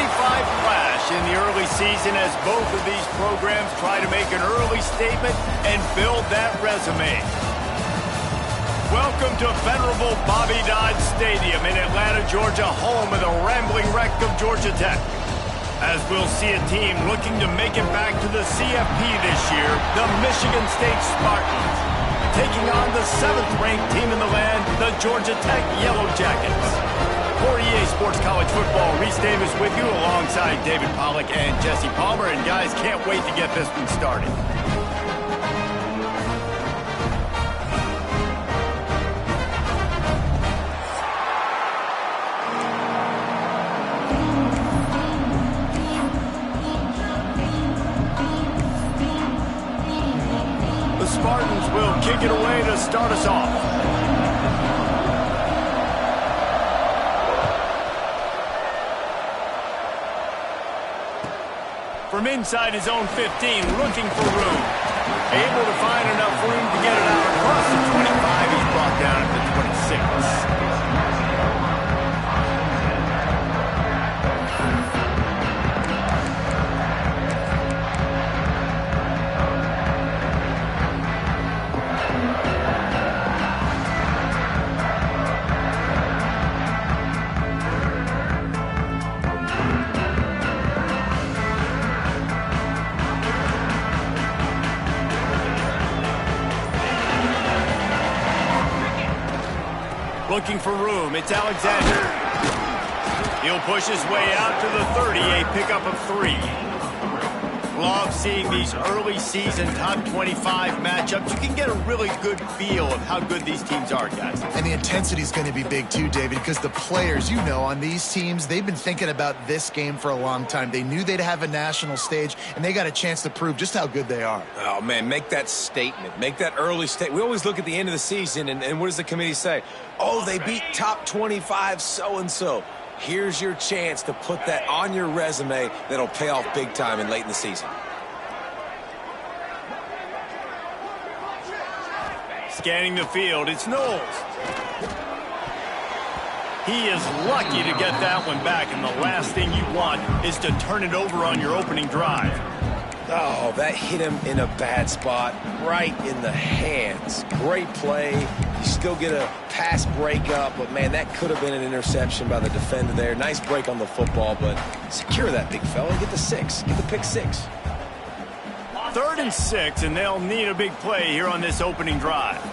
flash in the early season as both of these programs try to make an early statement and build that resume. Welcome to venerable Bobby Dodd Stadium in Atlanta, Georgia, home of the rambling wreck of Georgia Tech. As we'll see a team looking to make it back to the CFP this year, the Michigan State Spartans, taking on the 7th-ranked team in the land, the Georgia Tech Yellow Jackets. For EA Sports College Football, Reese Davis with you alongside David Pollack and Jesse Palmer. And guys, can't wait to get this one started. The Spartans will kick it away to start us off. From inside his own 15, looking for room. Able to find enough room to get it out across the 25. He's brought down at the 26. Looking for room, it's Alexander. He'll push his way out to the 30, a pickup of 3. Love seeing these early season top 25 matchups. You can get a really good feel of how good these teams are, guys. And the intensity is going to be big too, David, because the players, you know, on these teams, they've been thinking about this game for a long time. They knew they'd have a national stage, and they got a chance to prove just how good they are. Oh, man, make that statement. Make that early statement. We always look at the end of the season, and what does the committee say? Oh, they beat top 25 so-and-so. Here's your chance to put that on your resume that'll pay off big time and late in the season. Scanning the field, it's Knowles. He is lucky to get that one back, and the last thing you want is to turn it over on your opening drive. Oh, that hit him in a bad spot, right in the hands. Great play. You still get a pass breakup, but, man, that could have been an interception by the defender there. Nice break on the football, but secure that, big fella. Get the 6. Get the pick 6. 3rd and 6, and they'll need a big play here on this opening drive.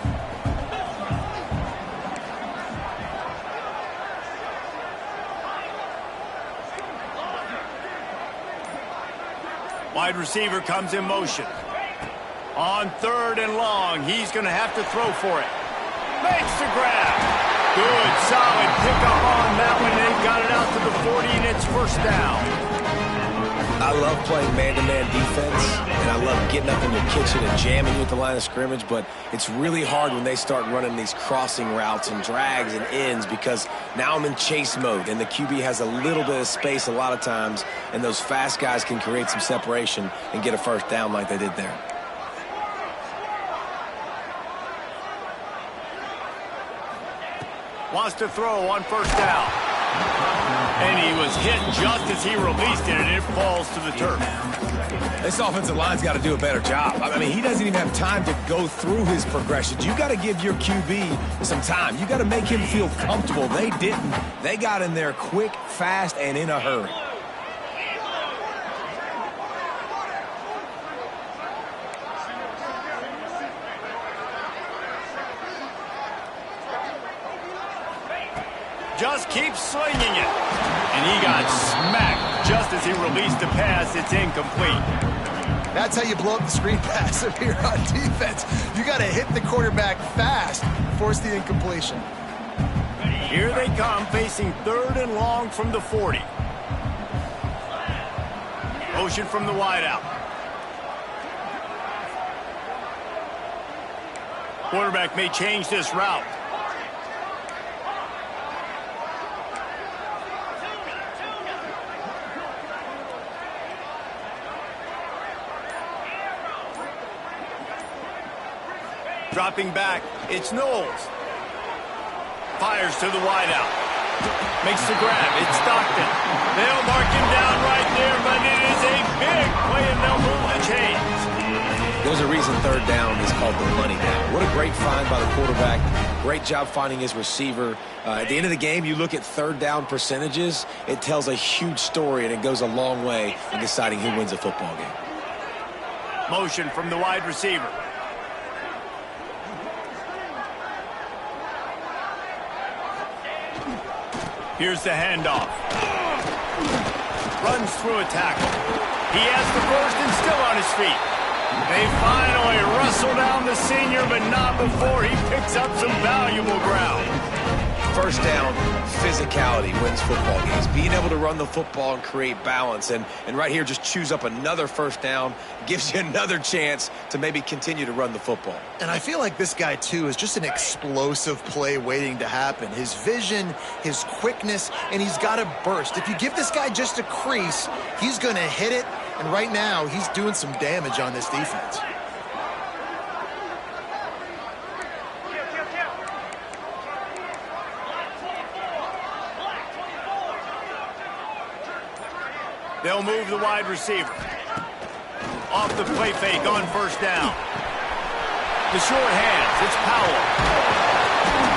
Wide receiver comes in motion. On 3rd and long, he's going to have to throw for it. Makes the grab. Good, solid pickup on that one. They've got it out to the 40, and it's 1st down. I love playing man-to-man defense, and I love getting up in your kitchen and jamming you at the line of scrimmage, but it's really hard when they start running these crossing routes and drags and ends because now I'm in chase mode, and the QB has a little bit of space a lot of times, and those fast guys can create some separation and get a 1st down like they did there. Wants to throw on 1st down. And he was hit just as he released it, and it falls to the turf. This offensive line's got to do a better job. I mean, he doesn't even have time to go through his progressions. You got to give your QB some time. You got to make him feel comfortable. They didn't. They got in there quick, fast, and in a hurry. Just keeps slinging it. And he got smacked just as he released the pass. It's incomplete. That's how you blow up the screen pass up here on defense. You got to hit the quarterback fast, force the incompletion. Here they come, facing 3rd and long from the 40. Motion from the wideout. Quarterback may change this route. Dropping back, it's Knowles. Fires to the wideout. Makes the grab, it's Stockton. They'll mark him down plays in third down is called the money down. What a great find by the quarterback. Great job finding his receiver. At the end of the game, you look at third down percentages. It tells a huge story, and it goes a long way in deciding who wins a football game. Motion from the wide receiver. Here's the handoff. Runs through a tackle. He has the first and still on his feet. They finally wrestle down the senior, but not before he picks up some valuable ground. First down, physicality wins football games. Being able to run the football and create balance. And right here, just choose up another first down. Gives you another chance to maybe continue to run the football. And I feel like this guy, too, is just an explosive play waiting to happen. His vision, his quickness, and he's got a burst. If you give this guy just a crease, he's going to hit it. And right now, he's doing some damage on this defense. They'll move the wide receiver. Off the play fake on first down. The short hands, it's Powell.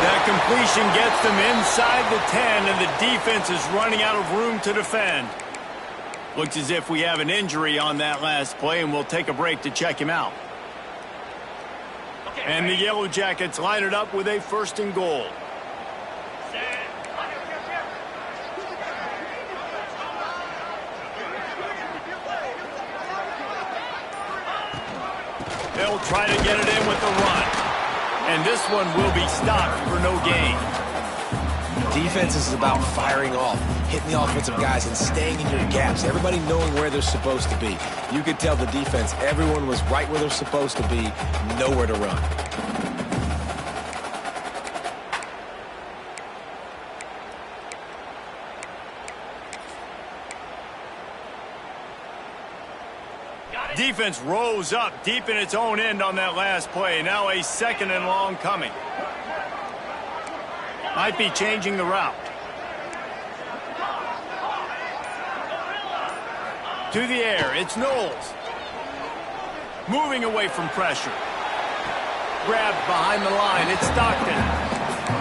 That completion gets them inside the 10, and the defense is running out of room to defend. Looks as if we have an injury on that last play, and we'll take a break to check him out. And the Yellow Jackets line it up with a first and goal. They'll try to get it in with the run. And this one will be stopped for no gain. Defense is about firing off, hitting the offensive guys, and staying in your gaps. Everybody knowing where they're supposed to be. You could tell the defense, everyone was right where they're supposed to be, nowhere to run. Defense rose up deep in its own end on that last play. Now a second and long coming. Might be changing the route. To the air, it's Knowles. Moving away from pressure. Grabbed behind the line, it's Stockton.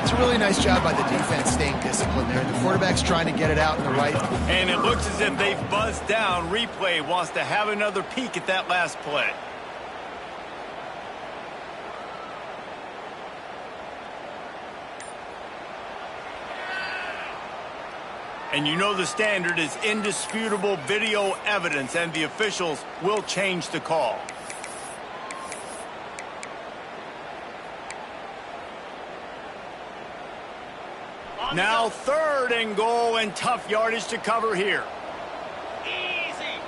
It's a really nice job by the defense staying disciplined there. The quarterback's trying to get it out in the right. And it looks as if they've buzzed down. Replay wants to have another peek at that last play. And you know the standard is indisputable video evidence, and the officials will change the call. Now third and goal, and tough yardage to cover here. Easy.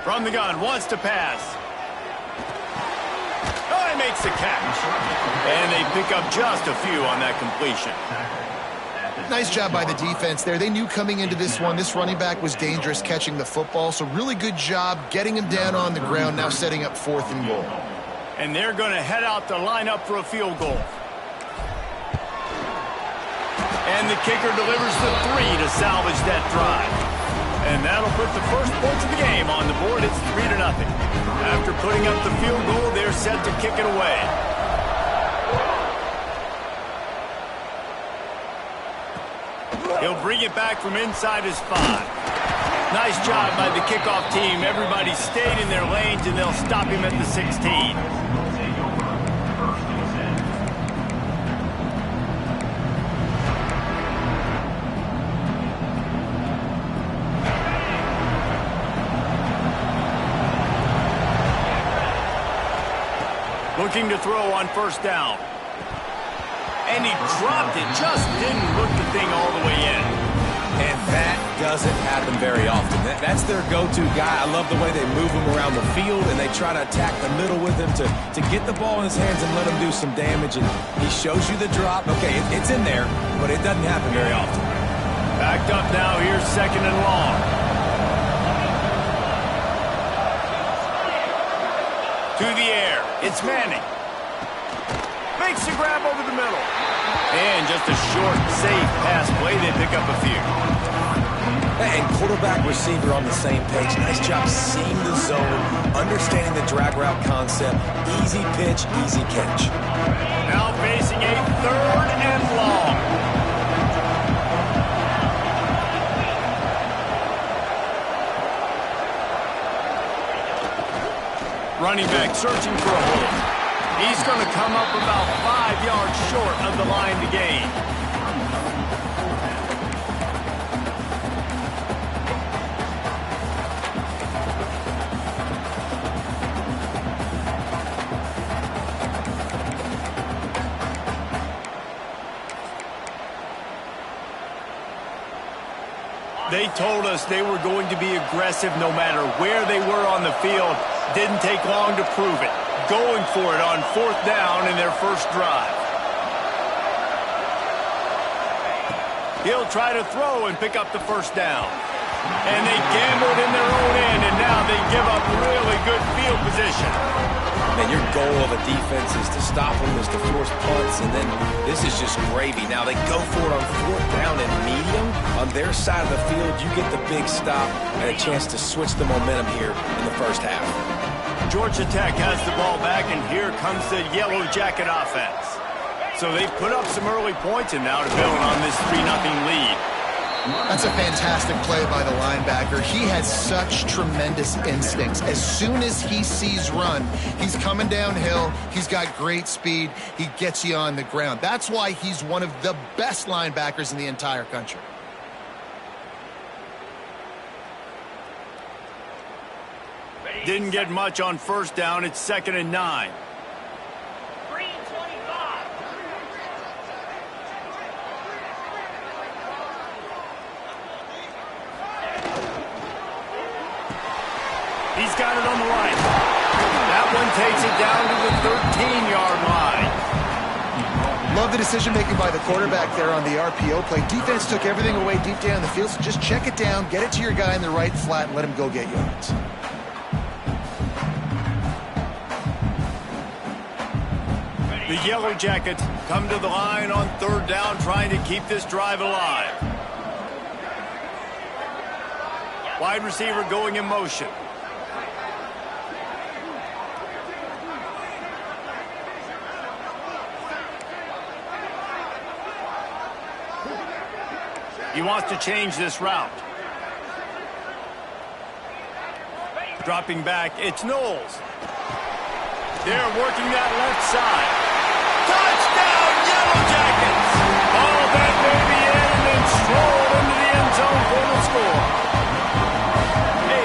From the gun, wants to pass. Oh, he makes the catch. And they pick up just a few on that completion. Nice job by the defense there. They knew coming into this one, this running back was dangerous catching the football, so really good job getting him down on the ground, now setting up fourth and goal. And they're going to head out to line up for a field goal. And the kicker delivers the 3 to salvage that drive. And that'll put the first points of the game on the board. It's 3-0. After putting up the field goal, they're set to kick it away. He'll bring it back from inside his 5. Nice job by the kickoff team. Everybody stayed in their lanes, and they'll stop him at the 16. Looking to throw on first down. And he dropped it. Just didn't look the thing all the way in. And that doesn't happen very often. That's their go-to guy. I love the way they move him around the field, and they try to attack the middle with him to get the ball in his hands and let him do some damage. And he shows you the drop. Okay, it's in there, but it doesn't happen very often. Backed up now. Here's second and long. To the air. It's Manning. Makes the grab over the middle. And just a short, safe pass play. They pick up a few. and quarterback receiver on the same page. Nice job seeing the zone, understanding the drag route concept. Easy pitch, easy catch. Now facing a 3rd and long. Running back searching for a hole. He's going to come up about 5 yards short of the line to gain. They told us they were going to be aggressive no matter where they were on the field. Didn't take long to prove it. Going for it on 4th down in their first drive. He'll try to throw and pick up the 1st down. And they gambled in their own end, and now they give up really good field position. Man, your goal of a defense is to stop them, is to force punts, and then this is just gravy. Now they go for it on 4th down and medium. On their side of the field, you get the big stop and a chance to switch the momentum here in the first half. Georgia Tech has the ball back, and here comes the Yellow Jacket offense. So they put up some early points, and now to build on this 3-0 lead. That's a fantastic play by the linebacker. He has such tremendous instincts. As soon as he sees run, he's coming downhill. He's got great speed. He gets you on the ground. That's why he's one of the best linebackers in the entire country. Didn't get much on 1st down. It's 2nd and 9. He's got it on the line. That one takes it down to the 13-yard line. Love the decision-making by the quarterback there on the RPO play. Defense took everything away deep down the field, so just check it down, get it to your guy in the right flat, and let him go get yards. The Yellow Jackets come to the line on 3rd down, trying to keep this drive alive. Wide receiver going in motion. He wants to change this route. Dropping back, it's Knowles. They're working that left side. Touchdown, Yellow Jackets! All that baby in and then strolled into the end zone for the score. A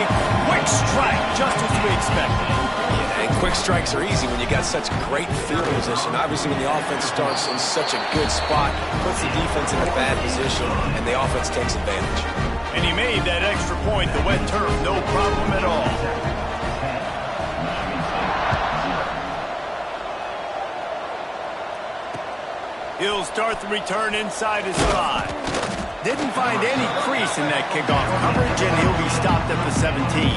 quick strike, just as we expected. Yeah, and quick strikes are easy when you got such great field position. Obviously, when the offense starts in such a good spot, puts the defense in a bad position, and the offense takes advantage. And he made that extra point, the wet turf, no problem at all. He'll start the return inside his 5. Didn't find any crease in that kickoff coverage, and he'll be stopped at the 17.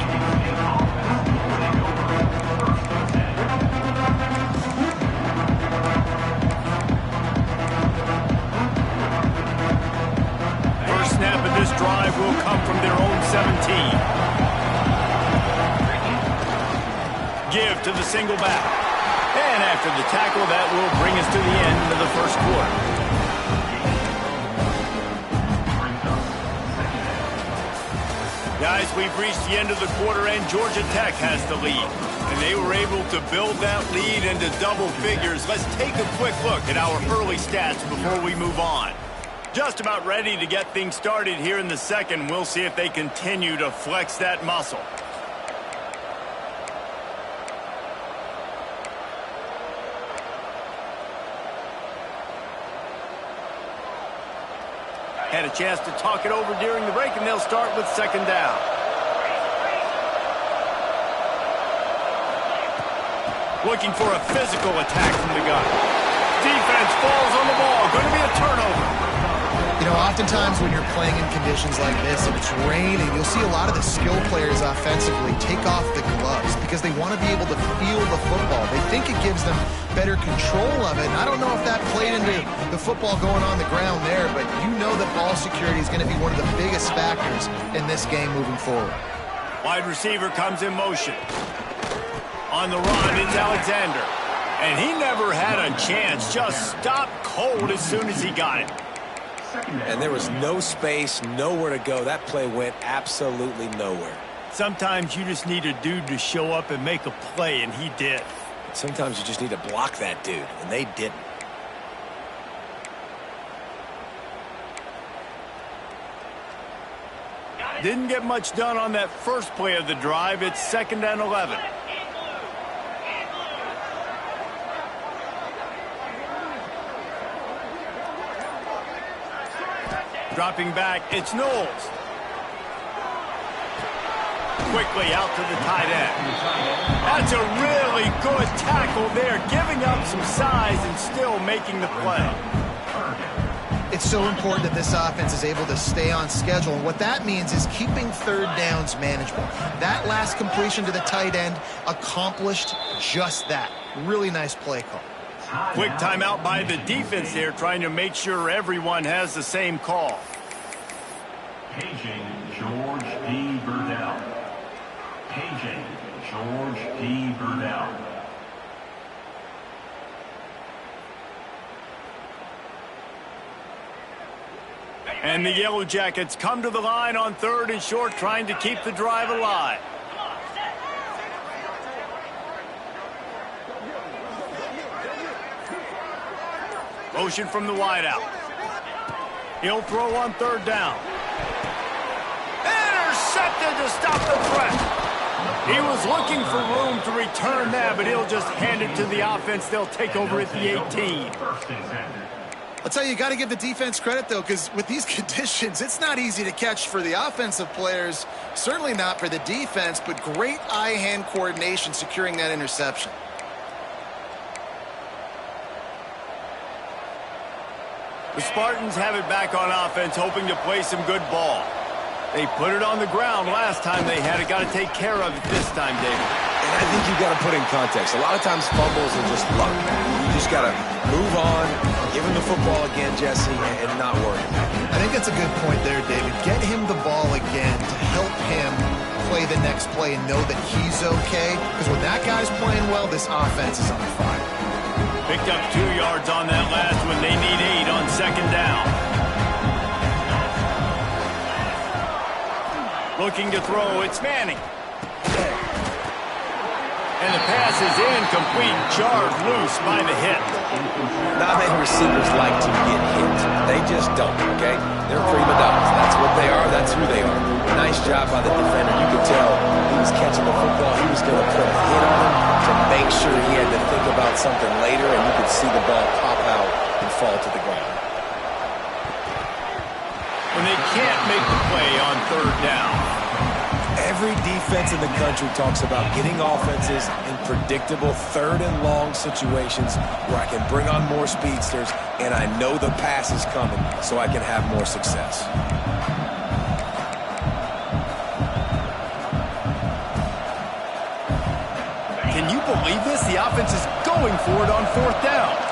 First snap of this drive will come from their own 17. Give to the single back. And after the tackle, that will bring us to the end of the first quarter. Guys, we've reached the end of the quarter, and Georgia Tech has the lead. And they were able to build that lead into double figures. Let's take a quick look at our early stats before we move on. Just about ready to get things started here in the second. We'll see if they continue to flex that muscle. Had a chance to talk it over during the break, and they'll start with 2nd down. Looking for a physical attack from the gun. Defense falls on the ball. Going to be a turnover. You know, oftentimes when you're playing in conditions like this and it's raining, you'll see a lot of the skill players offensively take off the gloves because they want to be able to feel the football. They think it gives them better control of it. And I don't know if that played into the football going on the ground there, but you know that ball security is going to be one of the biggest factors in this game moving forward. Wide receiver comes in motion. On the run, it's Alexander. And he never had a chance, just stopped cold as soon as he got it. And there was no space, nowhere to go. That play went absolutely nowhere. Sometimes you just need a dude to show up and make a play, and he did. Sometimes you just need to block that dude, and they didn't. Didn't get much done on that first play of the drive. It's 2nd and 11. Dropping back, it's Knowles. Quickly out to the tight end. That's a really good tackle there, giving up some size and still making the play. It's so important that this offense is able to stay on schedule. And what that means is keeping third downs manageable. That last completion to the tight end accomplished just that. Really nice play call. Quick timeout by the defense there, trying to make sure everyone has the same call. Paging George D. Burdell. Paging George D. Burdell. And the Yellow Jackets come to the line on 3rd and short, trying to keep the drive alive. Motion from the wideout. He'll throw on 3rd down. Intercepted to stop the threat. He was looking for room to return that, but he'll just hand it to the offense. They'll take over at the 18. I'll tell you, you got to give the defense credit, though, because with these conditions, it's not easy to catch for the offensive players, certainly not for the defense, but great eye-hand coordination securing that interception. The Spartans have it back on offense, hoping to play some good ball. They put it on the ground last time they had it. Got to take care of it this time, David. And I think you've got to put in context. A lot of times fumbles are just luck. You just got to move on, give him the football again, Jesse, and not worry. I think that's a good point there, David. Get him the ball again to help him play the next play and know that he's okay. Because when that guy's playing well, this offense is on fire. Picked up 2 yards on that last one. They need 8 on 2nd down. Looking to throw, it's Manning. And the pass is incomplete, jarred loose by the hit. Not many receivers like to get hit. They just don't, okay? They're prima donnas. That's what they are. That's who they are. Nice job by the defender. You could tell he was catching the football. He was going to put a hit on him to make sure he had to think about something later, and you could see the ball pop out and fall to the ground. When they can't make the play on 3rd down. Every defense in the country talks about getting offenses in predictable 3rd and long situations where I can bring on more speedsters and I know the pass is coming so I can have more success. Can you believe this? The offense is going for it on 4th down.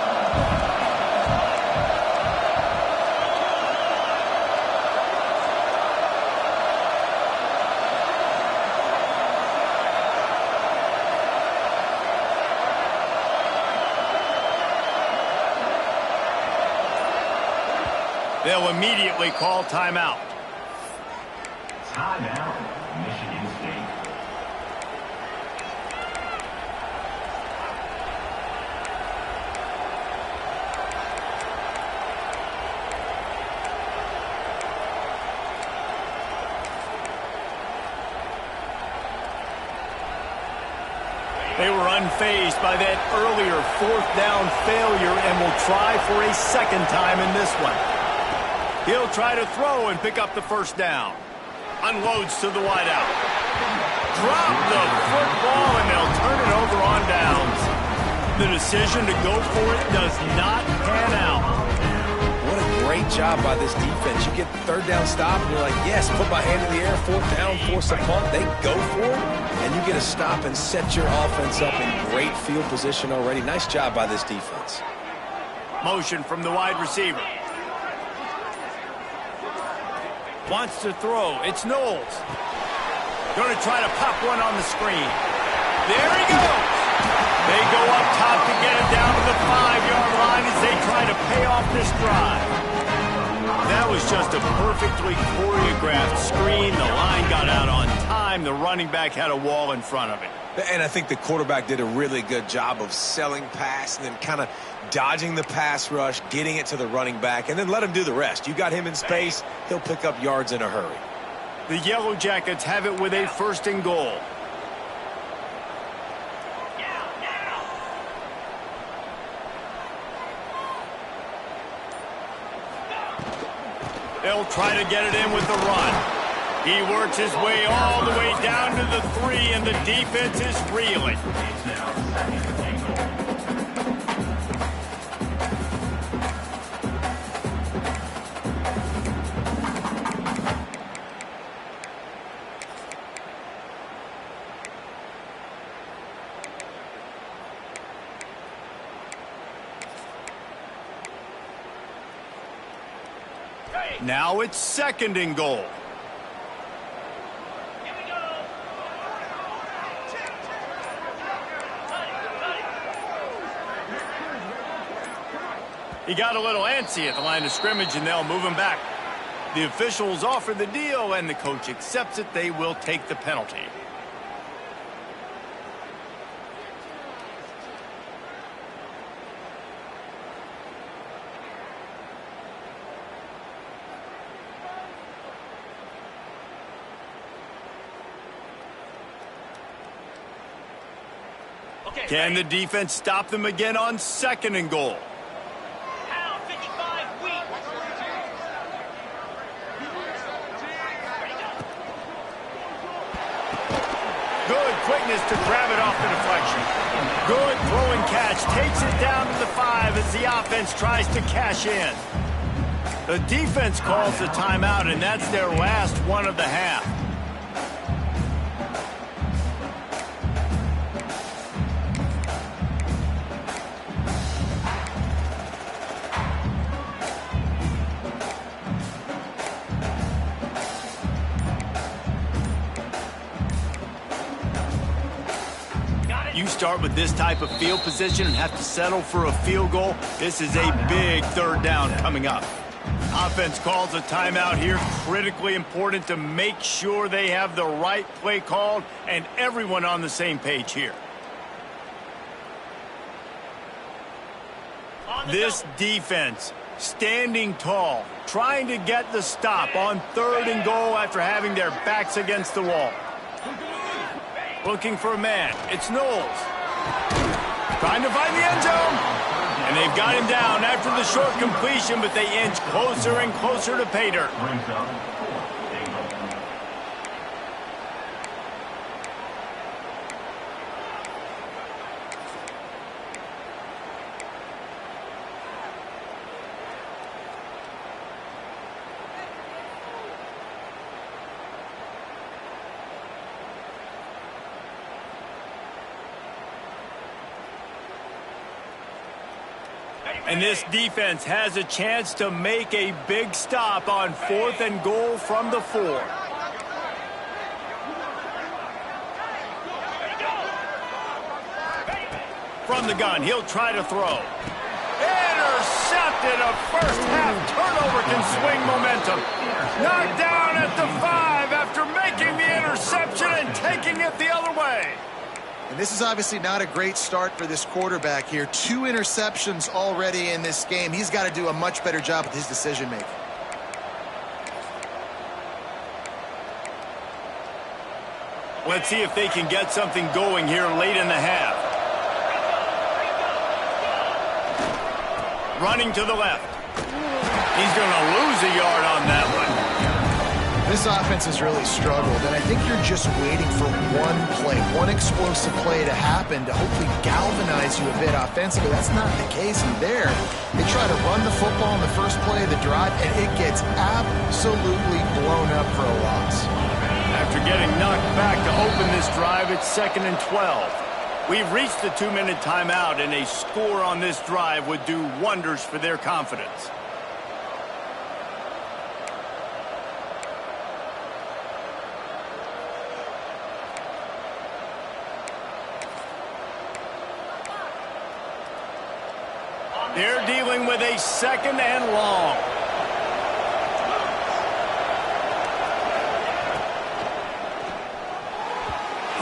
They'll immediately call timeout. Timeout, Michigan State. They were unfazed by that earlier 4th down failure and will try for a 2nd time in this one. He'll try to throw and pick up the 1st down. Unloads to the wideout. Drop the football, and they'll turn it over on downs. The decision to go for it does not pan out. What a great great job by this defense. You get third down stop, and you're like, yes, put my hand in the air, fourth down, force a punt. They go for it, and you get a stop and set your offense up in great field position already. Nice job by this defense. Motion from the wide receiver. Wants to throw. It's Knowles. Going to try to pop one on the screen. There he goes. They go up top to get him down to the 5-yard line as they try to pay off this drive. That was just a perfectly choreographed screen. The line got out on time. The running back had a wall in front of it. And I think the quarterback did a really good job of selling pass and then kind of dodging the pass rush, getting it to the running back, and then let him do the rest. You got him in space, he'll pick up yards in a hurry. The Yellow Jackets have it with a 1st and goal. They'll try to get it in with the run. He works his way all the way down to the 3, and the defense is reeling. It's now 2nd and goal. Now it's 2nd and goal. He got a little antsy at the line of scrimmage, and they'll move him back. The officials offer the deal, and the coach accepts it. They will take the penalty. Can the defense stop them again on 2nd and goal? Good quickness to grab it off the deflection. Good throwing catch. Takes it down to the 5 as the offense tries to cash in. The defense calls the timeout, and that's their last one of the half. You start with this type of field position and have to settle for a field goal. This is a big 3rd down coming up. Offense calls a timeout here. Critically important to make sure they have the right play called and everyone on the same page here. This defense standing tall, trying to get the stop on 3rd and goal after having their backs against the wall. Looking for a man. It's Knowles. Trying to find the end zone. And they've got him down after the short completion, but they inch closer and closer to pay dirt. Brings up 4th and goal. And this defense has a chance to make a big stop on 4th and goal from the 4. From the gun, he'll try to throw. Intercepted. A first half turnover can swing momentum. Knocked down at the 5 after making the interception and taking it the other way. And this is obviously not a great start for this quarterback here. 2 interceptions already in this game. He's got to do a much better job with his decision-making. Let's see if they can get something going here late in the half. Running to the left. He's going to lose a yard on that one. This offense has really struggled, and I think you're just waiting for one play, one explosive play to happen to hopefully galvanize you a bit offensively. That's not the case in there. They try to run the football in the first play of the drive, and it gets absolutely blown up for a loss. After getting knocked back to open this drive, it's 2nd and 12. We've reached the 2-minute timeout, and a score on this drive would do wonders for their confidence. They're dealing with a 2nd and long.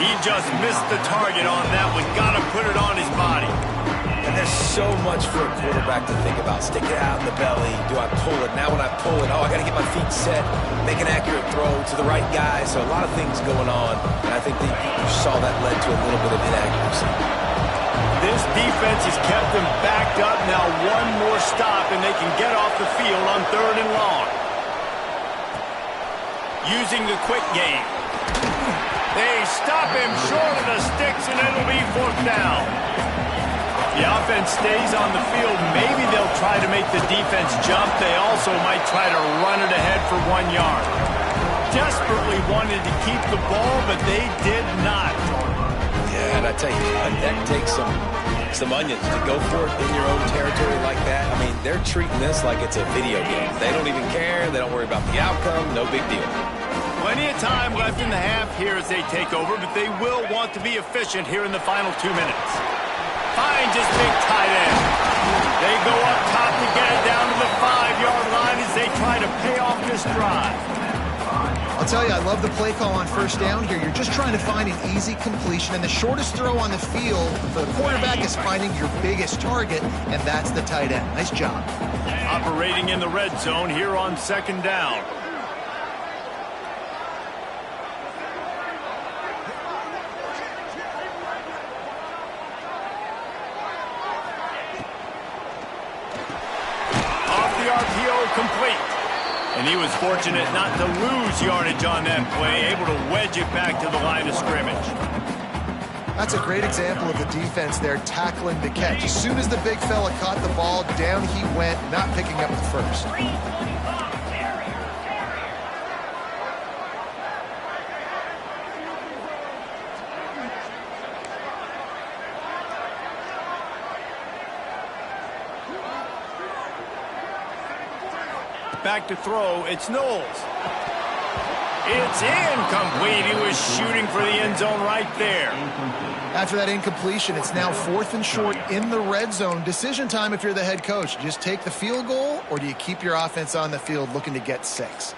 He just missed the target on that one. Got to put it on his body. And there's so much for a quarterback to think about. Stick it out in the belly. Do I pull it? Now when I pull it, I got to get my feet set, make an accurate throw to the right guy. So a lot of things going on. And I think that you saw that led to a little bit of inaccuracy. This defense has kept them backed up. Now one more stop, and they can get off the field on 3rd and long. Using the quick game. They stop him short of the sticks, and it'll be 4th down. The offense stays on the field. Maybe they'll try to make the defense jump. They also might try to run it ahead for 1 yard. Desperately wanted to keep the ball, but they did not. Yeah, and I tell you, that takes some onions to go for it in your own territory like that. I mean, they're treating this like it's a video game. They don't even care. They don't worry about the outcome. No big deal. Plenty of time left in the half here as they take over, but they will want to be efficient here in the final 2 minutes. Finds his big tight end. They go up top to get it down to the 5-yard line as they try to pay off this drive. I'll tell you, I love the play call on 1st down here. You're just trying to find an easy completion, and the shortest throw on the field for the quarterback is finding your biggest target, and that's the tight end. Nice job. Operating in the red zone here on 2nd down. Off the RPO, complete. And he was fortunate not to lose yardage on that play, able to wedge it back to the line of scrimmage. That's a great example of the defense there tackling the catch. As soon as the big fella caught the ball, down he went, not picking up the first. Back to throw, it's Knowles. It's incomplete. He was shooting for the end zone right there. After that incompletion, it's now 4th and short in the red zone. Decision time if you're the head coach. Just take the field goal, or do you keep your offense on the field looking to get 6?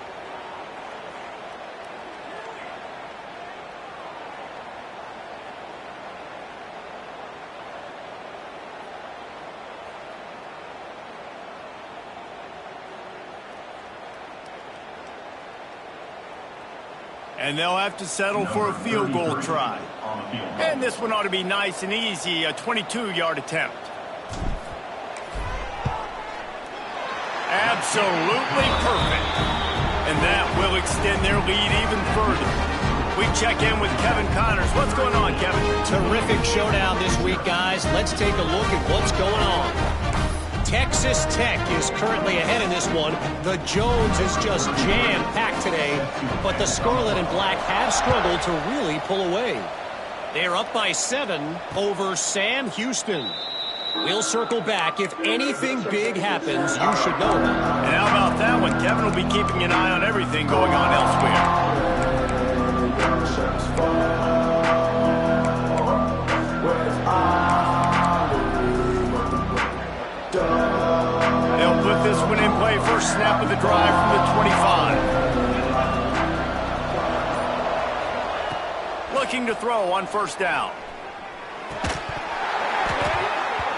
And they'll have to settle for a field goal try. And this one ought to be nice and easy, a 22-yard attempt. Absolutely perfect. And that will extend their lead even further. We check in with Kevin Connors. What's going on, Kevin? Terrific showdown this week, guys. Let's take a look at what's going on. Texas Tech is currently ahead in this one. The Jones is just jam-packed today, but the Scarlet and Black have struggled to really pull away. They're up by 7 over Sam Houston. We'll circle back. If anything big happens, you should know about it. And how about that one? Kevin will be keeping an eye on everything going on elsewhere. They'll put this one in play. First snap of the drive from the 25. Looking to throw on 1st down.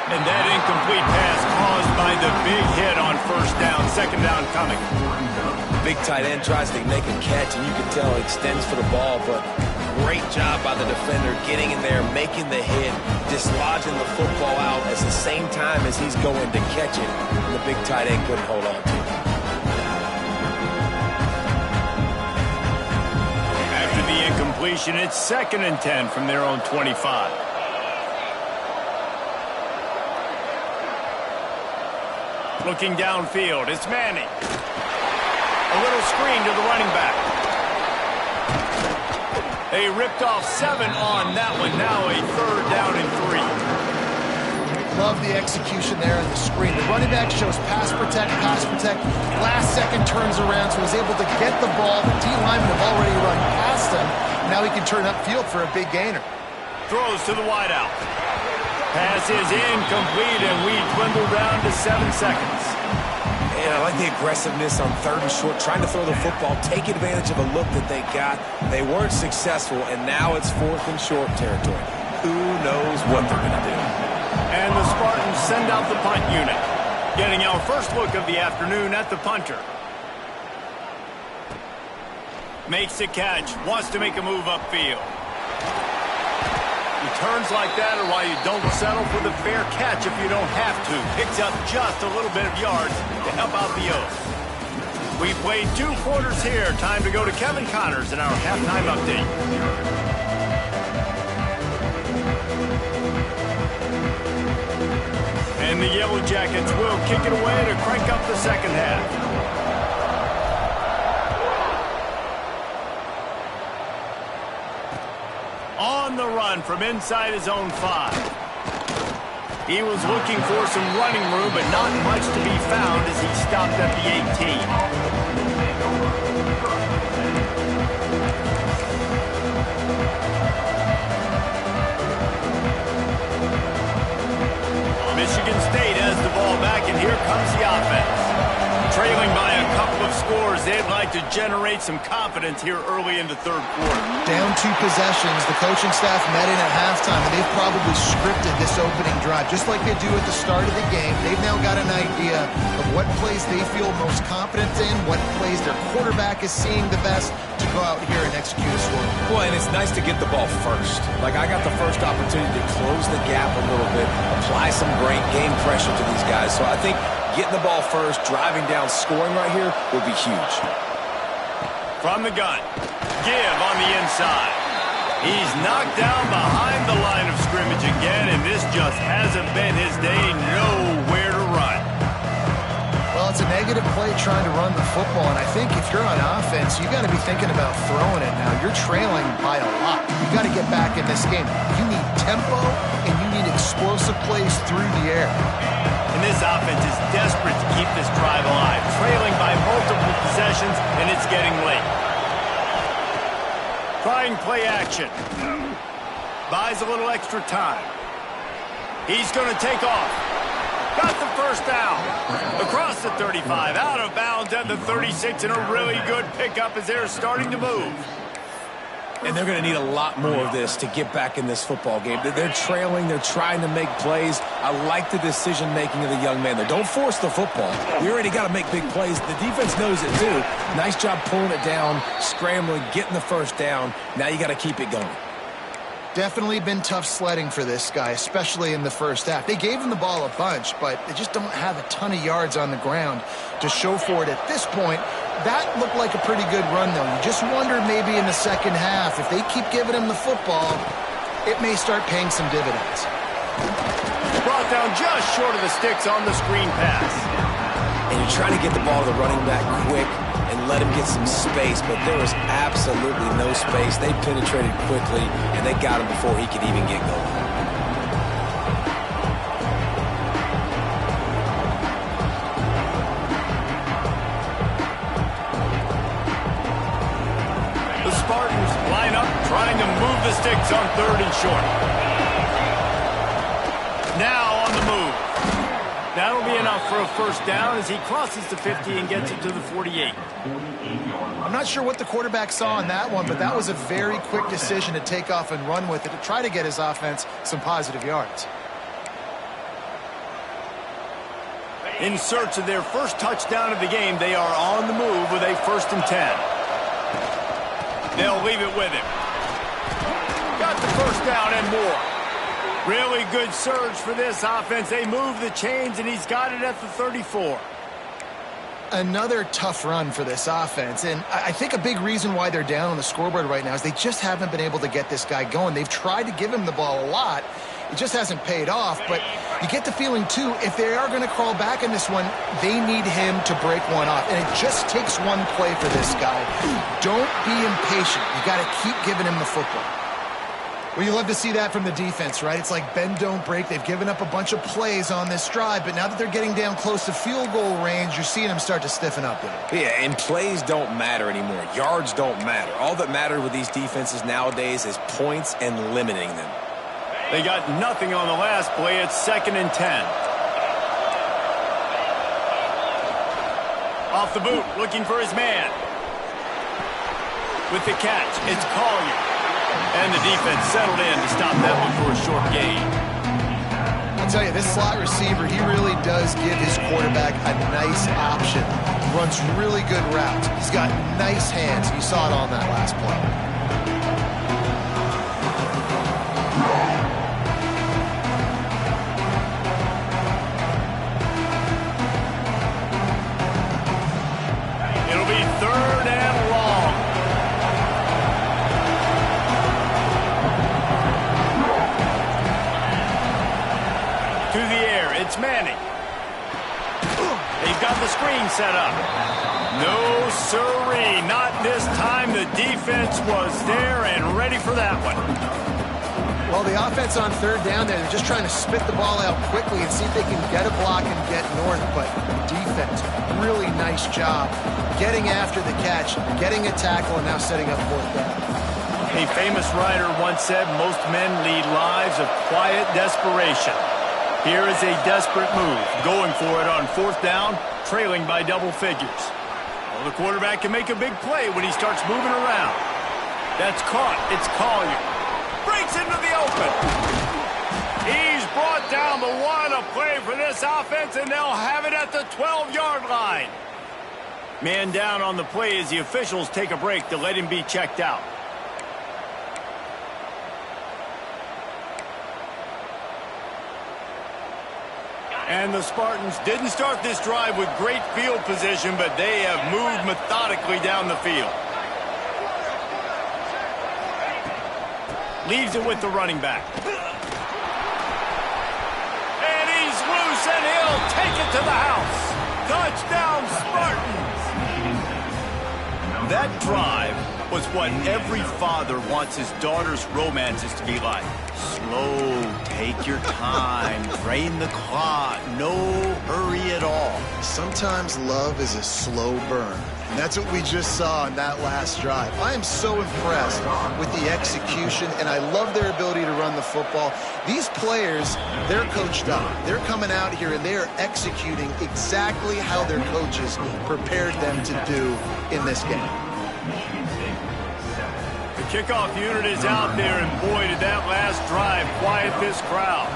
And that incomplete pass caused by the big hit on 1st down. 2nd down coming. Big tight end tries to make a catch, and you can tell he extends for the ball, but great job by the defender getting in there, making the hit, dislodging the football out at the same time as he's going to catch it, and the big tight end couldn't hold on to it. completion. It's 2nd and 10 from their own 25. Looking downfield, it's Manning. A little screen to the running back. They ripped off 7 on that one. Now a 3rd down and 3. Love the execution there in the screen. The running back shows pass protect. Last second turns around, so he's able to get the ball. The D linemen have already run past him. Now he can turn upfield for a big gainer. Throws to the wideout. Pass is incomplete, and we dwindle down to 7 seconds. And I like the aggressiveness on 3rd and short, trying to throw the football, take advantage of a look that they got. They weren't successful, and now it's 4th and short territory. Who knows what they're going to do? And the Spartans send out the punt unit. Getting our first look of the afternoon at the punter. Makes the catch, wants to make a move upfield. Returns like that are why you don't settle for the fair catch if you don't have to. Picks up just a little bit of yards to help out the O's. We played 2 quarters here. Time to go to Kevin Connors in our halftime update. And the Yellow Jackets will kick it away to crank up the second half. On the run from inside his own 5. He was looking for some running room, but not much to be found as he stopped at the 18. Michigan State has the ball back, and here comes the offense. Trailing by a couple of scores, they'd like to generate some confidence here early in the 3rd quarter. Down 2 possessions, the coaching staff met in at halftime, and they've probably scripted this opening drive, just like they do at the start of the game. They've now got an idea of what plays they feel most confident in, what plays their quarterback is seeing the best to go out here and execute a score. Well, and it's nice to get the ball first. Like, I got the first opportunity to close the gap a little bit, apply some great game pressure to these guys. So I think getting the ball first, driving down, scoring right here will be huge. From the gun, give on the inside. He's knocked down behind the line of scrimmage again, and this just hasn't been his day. Nowhere to run. Well, it's a negative play trying to run the football, and I think if you're on offense, you got to be thinking about throwing it now. You're trailing by a lot. You got to get back in this game. You need tempo, and you need explosive plays through the air. And this offense is desperate to keep this drive alive, trailing by multiple possessions, and it's getting late. Trying play action. Buys a little extra time. He's going to take off. Got the first down. Across the 35, out of bounds at the 36, and a really good pickup as they're starting to move. And they're going to need a lot more of this to get back in this football game. They're trailing. They're trying to make plays. I like the decision-making of the young man there. Don't force the football. We already got to make big plays. The defense knows it, too. Nice job pulling it down, scrambling, getting the first down. Now you got to keep it going. Definitely been tough sledding for this guy, especially in the first half. They gave him the ball a bunch, but they just don't have a ton of yards on the ground to show for it at this point. That looked like a pretty good run, though. You just wonder maybe in the second half, if they keep giving him the football, it may start paying some dividends. Brought down just short of the sticks on the screen pass. And you're trying to get the ball to the running back quick and let him get some space, but there was absolutely no space. They penetrated quickly, and they got him before he could even get going. The Spartans line up, trying to move the sticks on 3rd and short. Now on the move. That'll be enough for a first down as he crosses the 50 and gets it to the 48. I'm not sure what the quarterback saw in that one, but that was a very quick decision to take off and run with it to try to get his offense some positive yards. In search of their first touchdown of the game, they are on the move with a 1st and 10. They'll leave it with him. Got the first down and more. Really good surge for this offense. They move the chains, and he's got it at the 34. Another tough run for this offense, and I think a big reason why they're down on the scoreboard right now is they just haven't been able to get this guy going. They've tried to give him the ball a lot. It just hasn't paid off, but you get the feeling, too, if they are going to crawl back in this one, they need him to break one off, and it just takes one play for this guy. Don't be impatient. You got to keep giving him the football. Well, you love to see that from the defense, right? It's like bend, don't break. They've given up a bunch of plays on this drive, but now that they're getting down close to field goal range, you're seeing them start to stiffen up there. Yeah, and plays don't matter anymore. Yards don't matter. All that matters with these defenses nowadays is points and limiting them. They got nothing on the last play. It's 2nd and 10. Off the boot, looking for his man. With the catch, it's Collier. And the defense settled in to stop that one for a short gain. I'll tell you, this slot receiver, he really does give his quarterback a nice option. Runs really good routes. He's got nice hands. You saw it on that last play. It'll be 3rd and long. To the air, it's Manning. They've got the screen set up. No siree, not this time. The defense was there and ready for that one. Well, the offense on 3rd down there, they're just trying to spit the ball out quickly and see if they can get a block and get north. But defense, really nice job getting after the catch, getting a tackle, and now setting up 4th down. A famous writer once said, most men lead lives of quiet desperation. Here is a desperate move, going for it on 4th down, trailing by double figures. Well, the quarterback can make a big play when he starts moving around. That's caught. It's Collier. Breaks into the open. He's brought down, but what a play for this offense, and they'll have it at the 12-yard line. Man down on the play as the officials take a break to let him be checked out. And the Spartans didn't start this drive with great field position, but they have moved methodically down the field. Leaves it with the running back. And he's loose, and he'll take it to the house. Touchdown, Spartans! That drive was what every father wants his daughter's romances to be like. Slow, take your time, drain the clock, no hurry at all. Sometimes love is a slow burn. And that's what we just saw in that last drive. I am so impressed with the execution, and I love their ability to run the football. These players, they're coached up. They're coming out here, and they are executing exactly how their coaches prepared them to do in this game. The kickoff unit is out there, and boy, did that last drive quiet this crowd.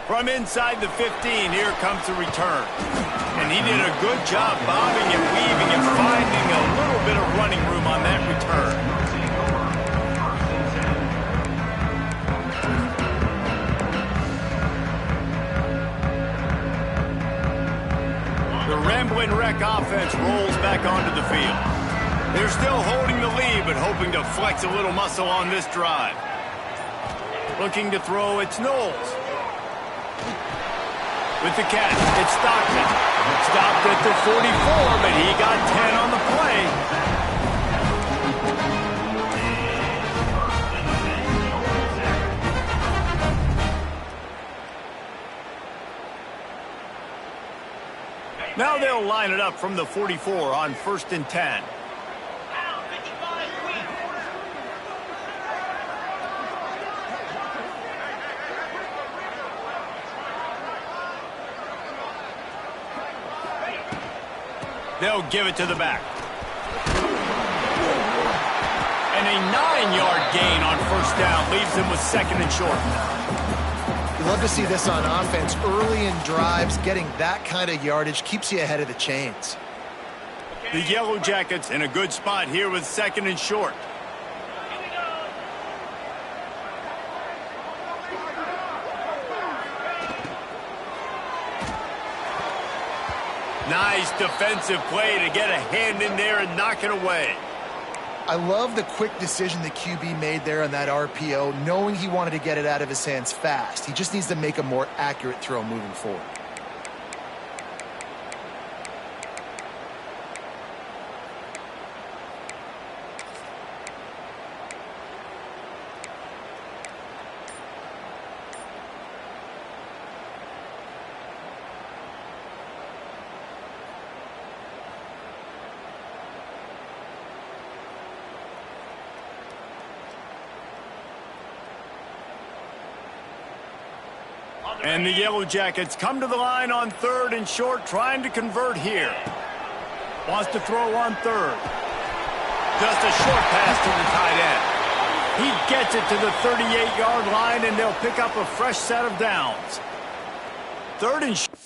From inside the 15, here comes the return. And he did a good job bobbing and weaving and finding a little bit of running room on that return. The Ramblin' Wreck offense rolls back onto the field. They're still holding the lead, but hoping to flex a little muscle on this drive. Looking to throw, it's Knowles. With the catch, it's Stockton. Stopped at the 44, but he got 10 on the play. Now they'll line it up from the 44 on 1st and 10. They'll give it to the back. And a 9-yard gain on 1st down leaves them with 2nd and short. You love to see this on offense. Early in drives, getting that kind of yardage keeps you ahead of the chains. The Yellow Jackets in a good spot here with 2nd and short. Nice defensive play to get a hand in there and knock it away. I love the quick decision the QB made there on that RPO, knowing he wanted to get it out of his hands fast. He just needs to make a more accurate throw moving forward. And the Yellow Jackets come to the line on 3rd and short, trying to convert here. Wants to throw on 3rd. Just a short pass to the tight end. He gets it to the 38-yard line, and they'll pick up a fresh set of downs. 3rd and short.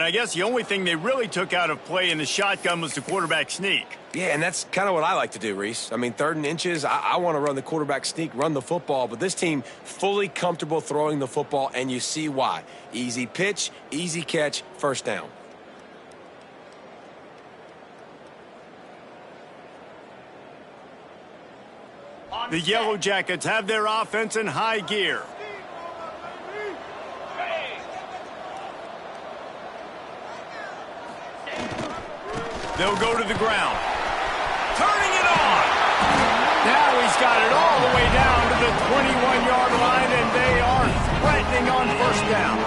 And I guess the only thing they really took out of play in the shotgun was the quarterback sneak. Yeah, and that's kind of what I like to do, Reese. I mean, 3rd and inches, I want to run the quarterback sneak, run the football, but this team fully comfortable throwing the football, and you see why. Easy pitch, easy catch, first down. The Yellow Jackets have their offense in high gear. They'll go to the ground. Turning it on. Now he's got it all the way down to the 21-yard line, and they are threatening on first down.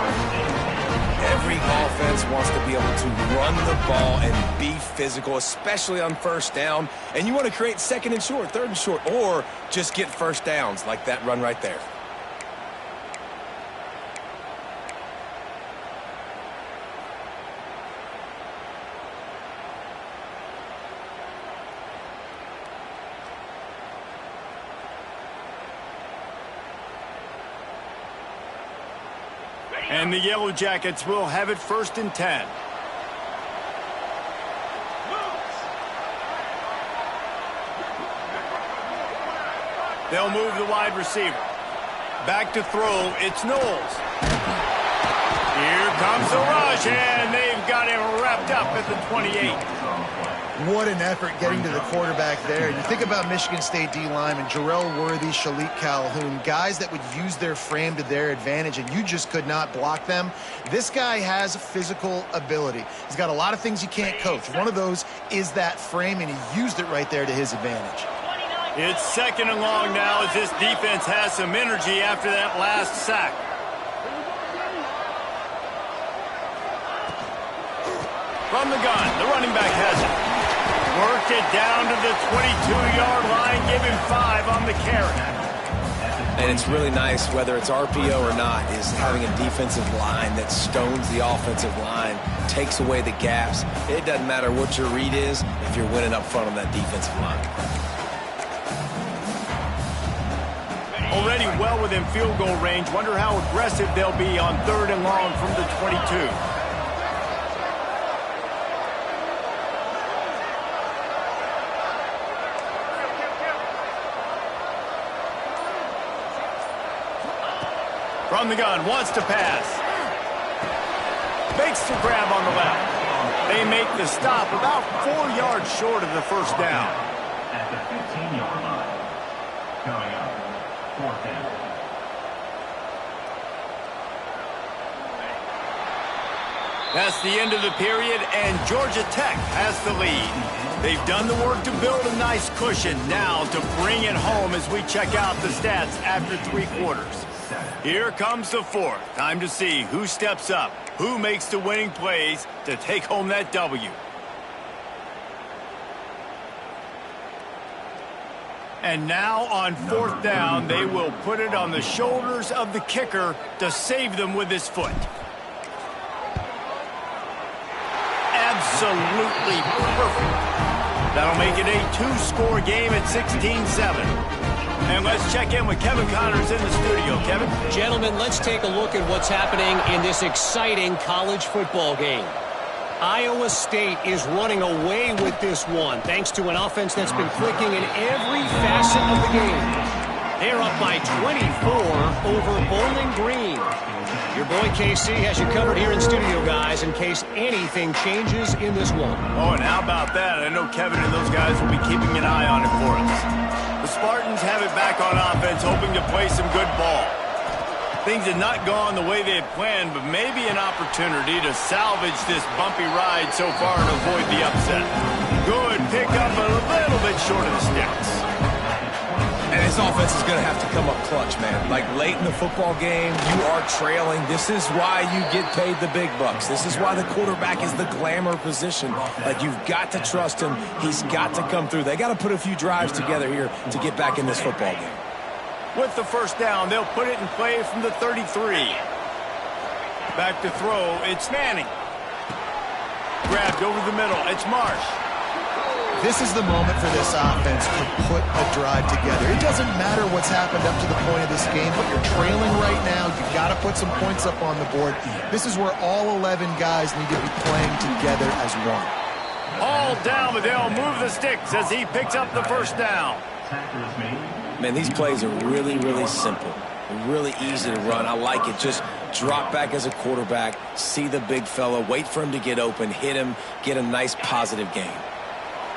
Every offense wants to be able to run the ball and be physical, especially on first down. And you want to create 2nd and short, 3rd and short, or just get first downs like that run right there. And the Yellow Jackets will have it 1st and 10. They'll move the wide receiver. Back to throw, it's Knowles. Here comes the rush, and they've got him wrapped up at the 28. What an effort getting to the quarterback there. You think about Michigan State D-linemen, Jarrell Worthy, Shalik Calhoun, guys that would use their frame to their advantage, and you just could not block them. This guy has physical ability. He's got a lot of things you can't coach. One of those is that frame, and he used it right there to his advantage. It's 2nd and long now as this defense has some energy after that last sack. From the gun, the running back has it. Worked it down to the 22-yard line. Give him 5 on the carry. And it's really nice, whether it's RPO or not, is having a defensive line that stones the offensive line, takes away the gaps. It doesn't matter what your read is if you're winning up front on that defensive line. Already well within field goal range. Wonder how aggressive they'll be on 3rd and long from the 22. From the gun, wants to pass. Makes the grab on the left. They make the stop about 4 yards short of the first down. At the 15-yard line. Coming up, 4th down. That's the end of the period, and Georgia Tech has the lead. They've done the work to build a nice cushion. Now to bring it home as we check out the stats after 3 quarters. Here comes the 4th. Time to see who steps up, who makes the winning plays to take home that W. And now on 4th down, they will put it on the shoulders of the kicker to save them with his foot. Absolutely perfect. That'll make it a 2-score game at 16-7. And let's check in with Kevin Connors in the studio. Kevin? Gentlemen, let's take a look at what's happening in this exciting college football game. Iowa State is running away with this one, thanks to an offense that's been clicking in every facet of the game. They're up by 24 over Bowling Green. Your boy KC has you covered here in studio, guys, in case anything changes in this one. Oh, and how about that? I know Kevin and those guys will be keeping an eye on it for us. The Spartans have it back on offense, hoping to play some good ball. Things had not gone the way they had planned, but maybe an opportunity to salvage this bumpy ride so far and avoid the upset. Good pickup, but a little bit short of the sticks. And this offense is going to have to come up clutch, man. Like late in the football game, you are trailing. This is why you get paid the big bucks. This is why the quarterback is the glamour position. Like, you've got to trust him. He's got to come through. They got to put a few drives together here to get back in this football game. With the first down, they'll put it in play from the 33. Back to throw, it's Manning. Grabbed over the middle, it's Marsh. This is the moment for this offense to put a drive together. It doesn't matter what's happened up to the point of this game, but you're trailing right now. You've got to put some points up on the board. This is where all 11 guys need to be playing together as one. All down, but they'll move the sticks as he picks up the first down. Man, these plays are really, really simple. Really easy to run. I like it. Just drop back as a quarterback, see the big fella, wait for him to get open, hit him, get a nice positive gain.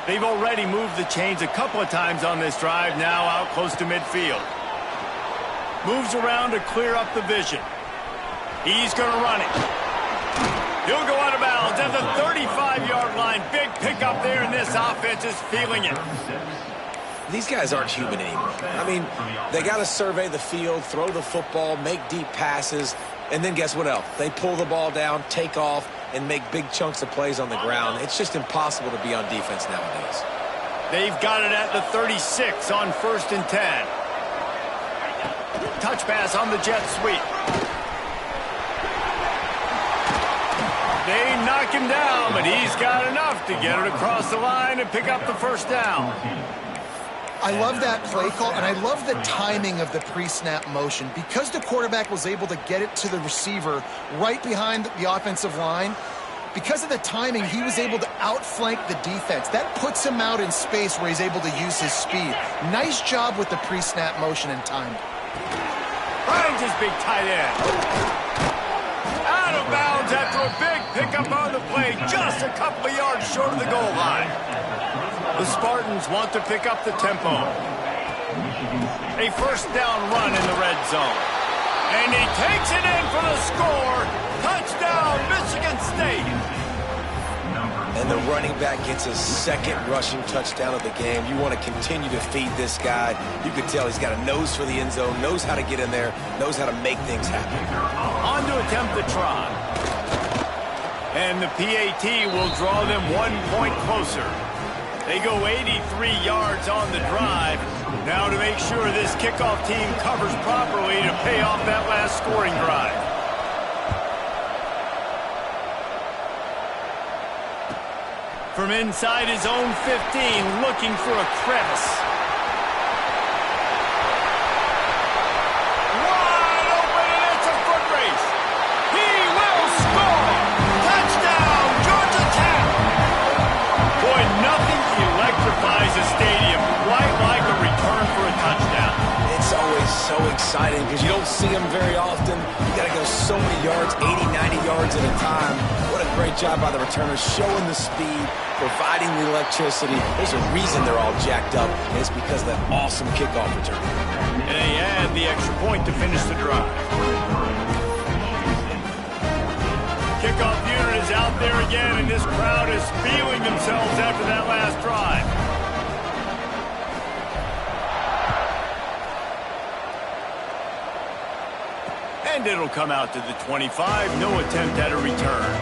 They've already moved the chains a couple of times on this drive, now out close to midfield. Moves around to clear up the vision. He's going to run it. He'll go out of bounds at the 35-yard line. Big pickup there, and this offense is feeling it. These guys aren't human anymore. I mean, they got to survey the field, throw the football, make deep passes, and then guess what else? They pull the ball down, take off, and make big chunks of plays on the ground. It's just impossible to be on defense nowadays. They've got it at the 36 on 1st and 10. Touch pass on the jet sweep. They knock him down, but he's got enough to get it across the line and pick up the first down. I love that play call, and I love the timing of the pre-snap motion. Because the quarterback was able to get it to the receiver right behind the offensive line, because of the timing, he was able to outflank the defense. That puts him out in space where he's able to use his speed. Nice job with the pre-snap motion and timing. Finds his big tight end. Out of bounds after a big pickup on the play, just a couple of yards short of the goal line. The Spartans want to pick up the tempo. A first down run in the red zone. And he takes it in for the score. Touchdown, Michigan State. And the running back gets his second rushing touchdown of the game. You want to continue to feed this guy. You can tell he's got a nose for the end zone, knows how to get in there, knows how to make things happen. On to attempt the try. And the PAT will draw them 1 point closer. They go 83 yards on the drive. Now to make sure this kickoff team covers properly to pay off that last scoring drive. From inside his own 15, looking for a crevice. Wide open, and it's a foot race. He will score! Touchdown, Georgia Tech! Boy, nothing electrifies a stadium quite like a return for a touchdown. It's always so exciting because you don't see them very often. You got to go so many yards, 80, 90 yards at a time. What a great job by the returners, showing the speed, providing the electricity. There's a reason they're all jacked up, and it's because of that awesome kickoff return. And they add the extra point to finish the drive. Kickoff unit is out there again, and this crowd is feeling themselves after that last drive. And it'll come out to the 25. No attempt at a return.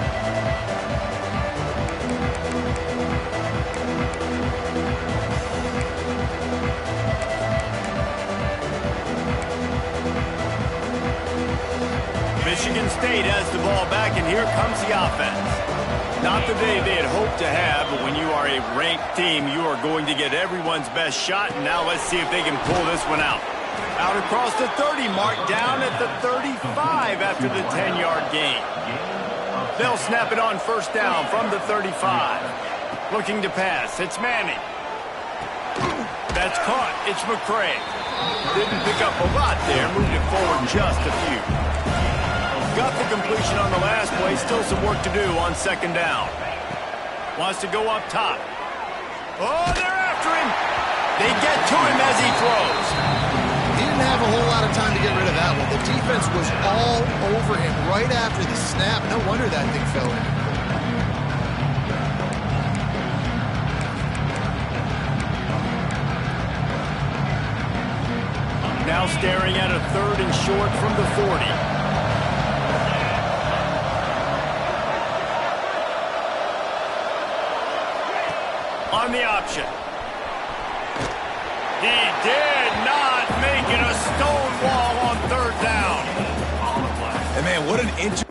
Michigan State has the ball back, and here comes the offense. Not the day they had hoped to have, but when you are a ranked team, you are going to get everyone's best shot, and now let's see if they can pull this one out. Out across the 30 mark, down at the 35 after the 10-yard gain. They'll snap it on first down from the 35. Looking to pass, it's Manning. That's caught, it's McCray. Didn't pick up a lot there, moved it forward just a few. Got the completion on the last play, still some work to do on second down. Wants to go up top. Oh, they're after him. They get to him as he throws. He didn't have a whole lot of time to get rid of that one. The defense was all over him right after the snap. No wonder that thing fell in. Now staring at a 3rd and short from the 40. On the option. He did not make it a stone wall on 3rd down. And man, what an injury.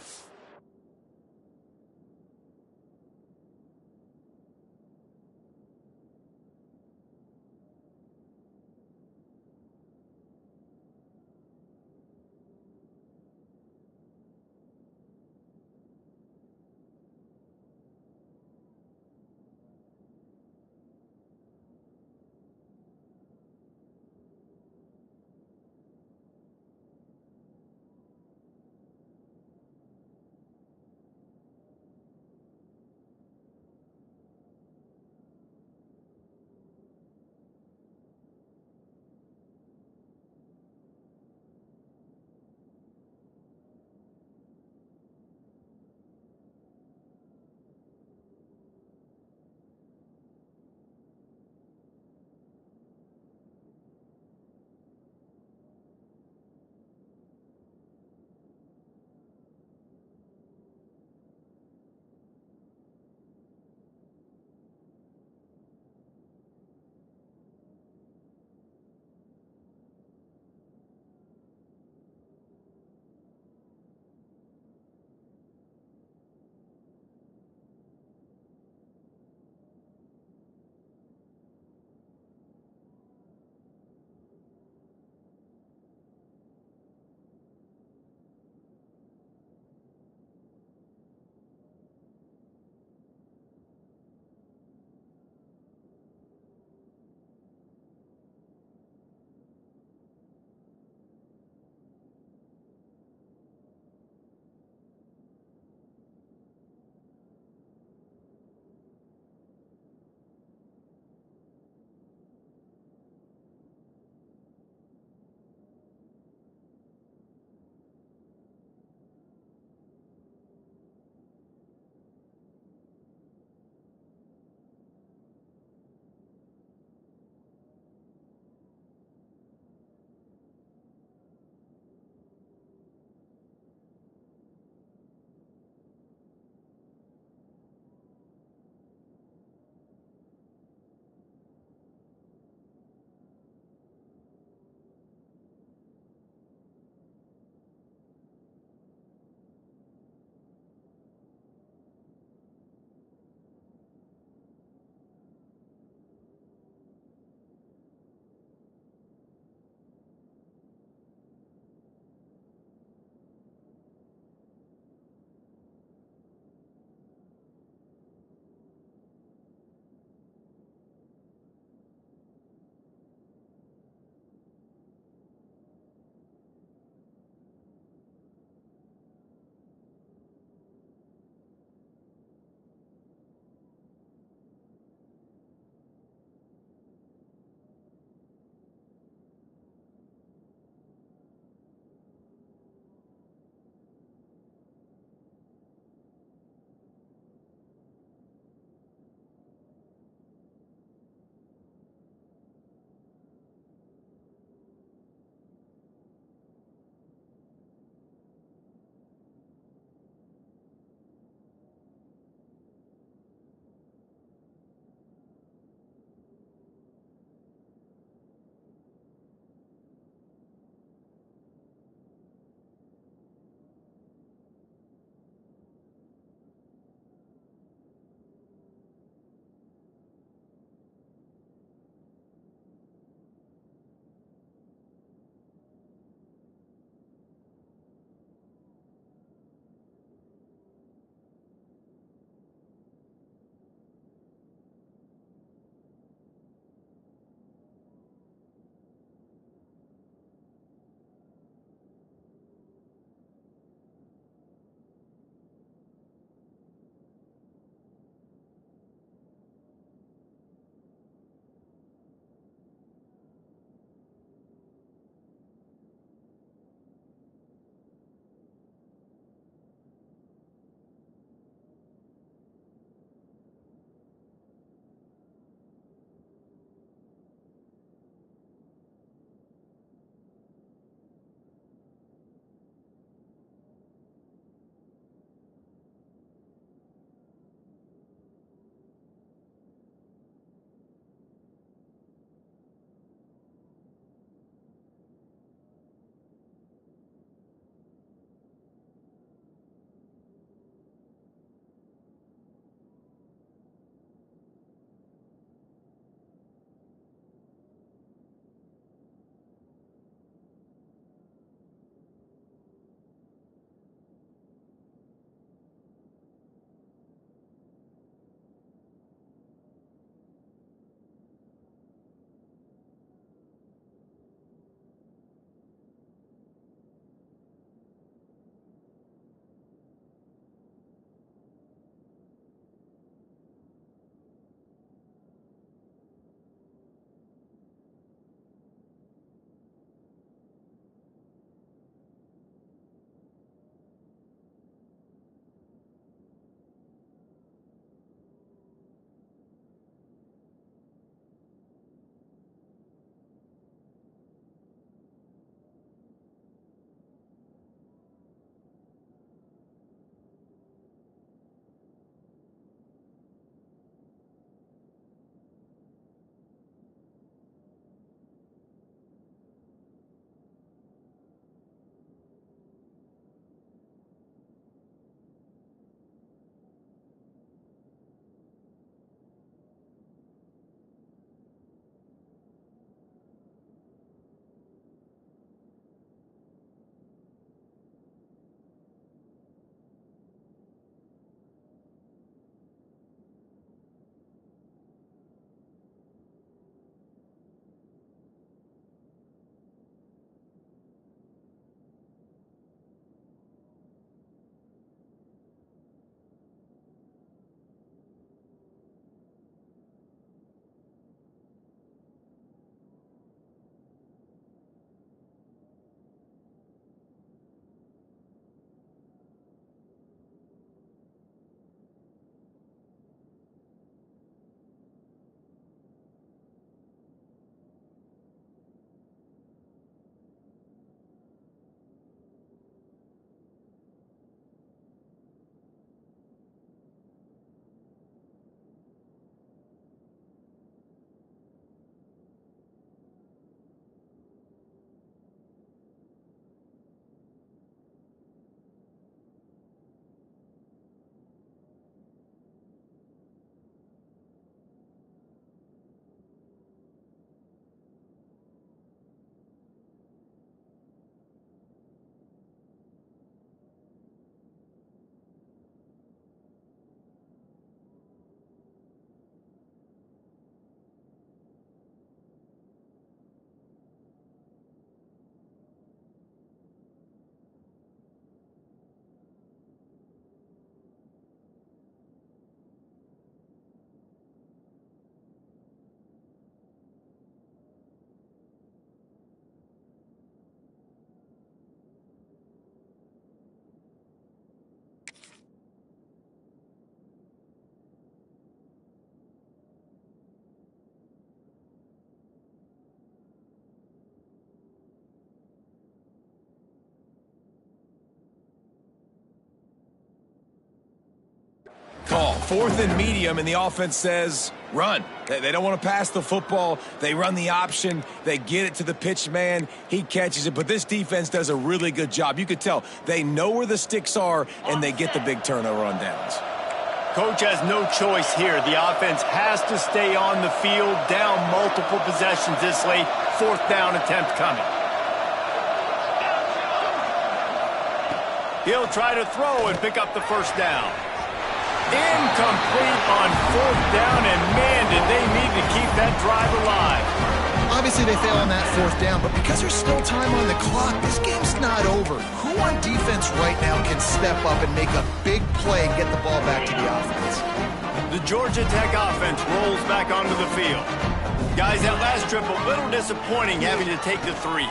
call. 4th and medium, and the offense says run. They don't want to pass the football. They run the option. They get it to the pitch man. He catches it. But this defense does a really good job. You could tell they know where the sticks are, and they get the big turnover on downs. Coach has no choice here. The offense has to stay on the field, down multiple possessions this late. 4th down attempt coming. He'll try to throw and pick up the first down. Incomplete on 4th down, and man, did they need to keep that drive alive. Obviously, they fail on that 4th down, but because there's still time on the clock, this game's not over. Who on defense right now can step up and make a big play and get the ball back to the offense? The Georgia Tech offense rolls back onto the field. Guys, that last trip, a little disappointing having to take the 3.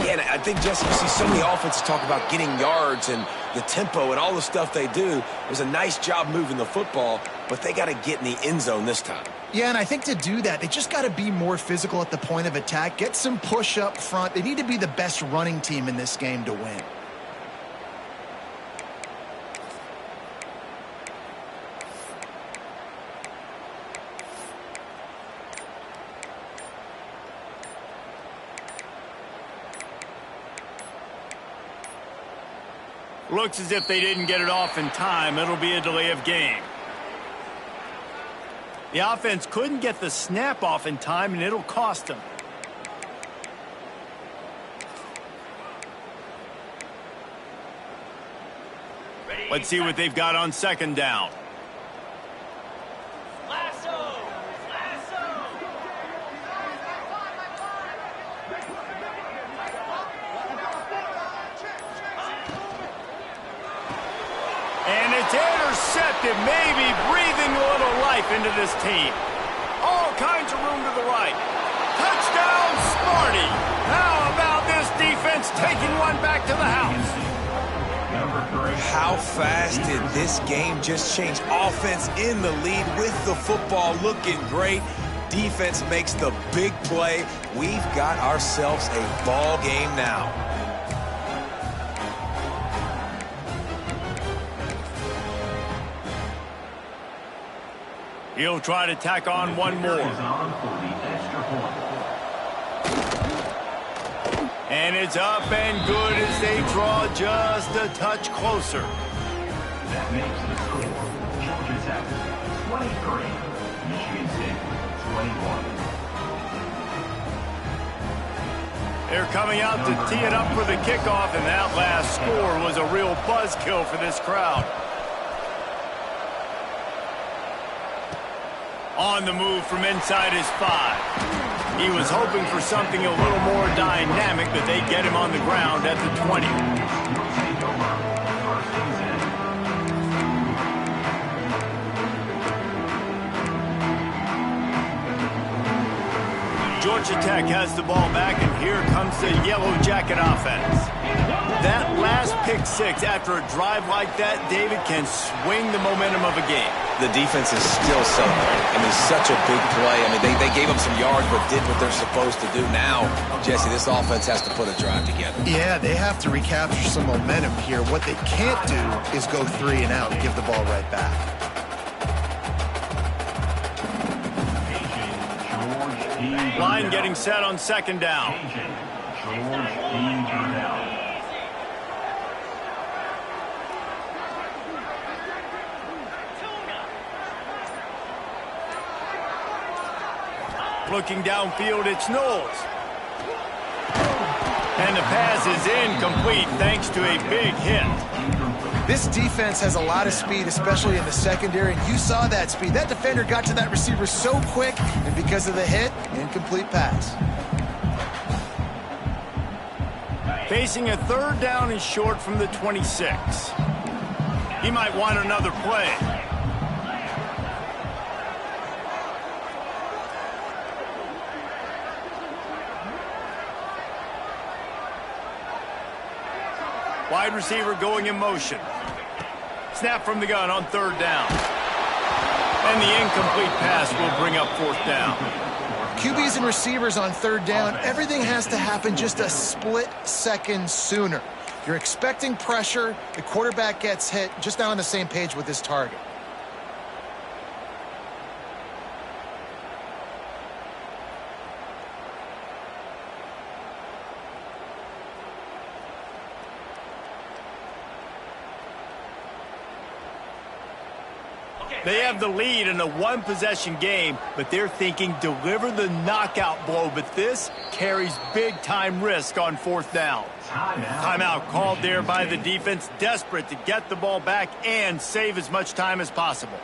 Yeah, and I think, Jesse, you see so many offenses talk about getting yards and the tempo and all the stuff they do. It was a nice job moving the football, but they got to get in the end zone this time. Yeah, and I think to do that, they just got to be more physical at the point of attack, get some push up front. They need to be the best running team in this game to win. Looks as if they didn't get it off in time. It'll be a delay of game. The offense couldn't get the snap off in time, and it'll cost them. Let's see what they've got on 2nd down. And it's intercepted, maybe breathing a little life into this team. All kinds of room to the right. Touchdown, Sparty. How about this defense taking one back to the house? How fast did this game just change? Offense in the lead with the football, looking great. Defense makes the big play. We've got ourselves a ball game now. He'll try to tack on one more. And it's up and good as they draw just a touch closer. That makes the score Georgia Tech 23, Michigan State 21. They're coming out to tee it up for the kickoff, and that last score was a real buzzkill for this crowd. On the move from inside his 5. He was hoping for something a little more dynamic, but they get him on the ground at the 20. Georgia Tech has the ball back, and here comes the Yellow Jacket offense. That last pick 6 after a drive like that, David, can swing the momentum of a game. The defense is still celebrating. I mean, such a big play. I mean, they gave them some yards but did what they're supposed to do. Now, Jesse, this offense has to put a drive together. Yeah, they have to recapture some momentum here. What they can't do is go 3 and out and give the ball right back. Line getting set on 2nd down. Looking downfield, it's Knowles. And the pass is incomplete thanks to a big hit. This defense has a lot of speed, especially in the secondary, and you saw that speed. That defender got to that receiver so quick, and because of the hit, incomplete pass. Facing a 3rd down and short from the 26. He might want another play. Wide receiver going in motion. Snap from the gun on 3rd down. And the incomplete pass will bring up 4th down. QBs and receivers on 3rd down, everything has to happen just a split second sooner. You're expecting pressure, the quarterback gets hit, just not on the same page with his target. They have the lead in a one-possession game, but they're thinking deliver the knockout blow. But this carries big-time risk on 4th down. Timeout called there by the defense, desperate to get the ball back and save as much time as possible.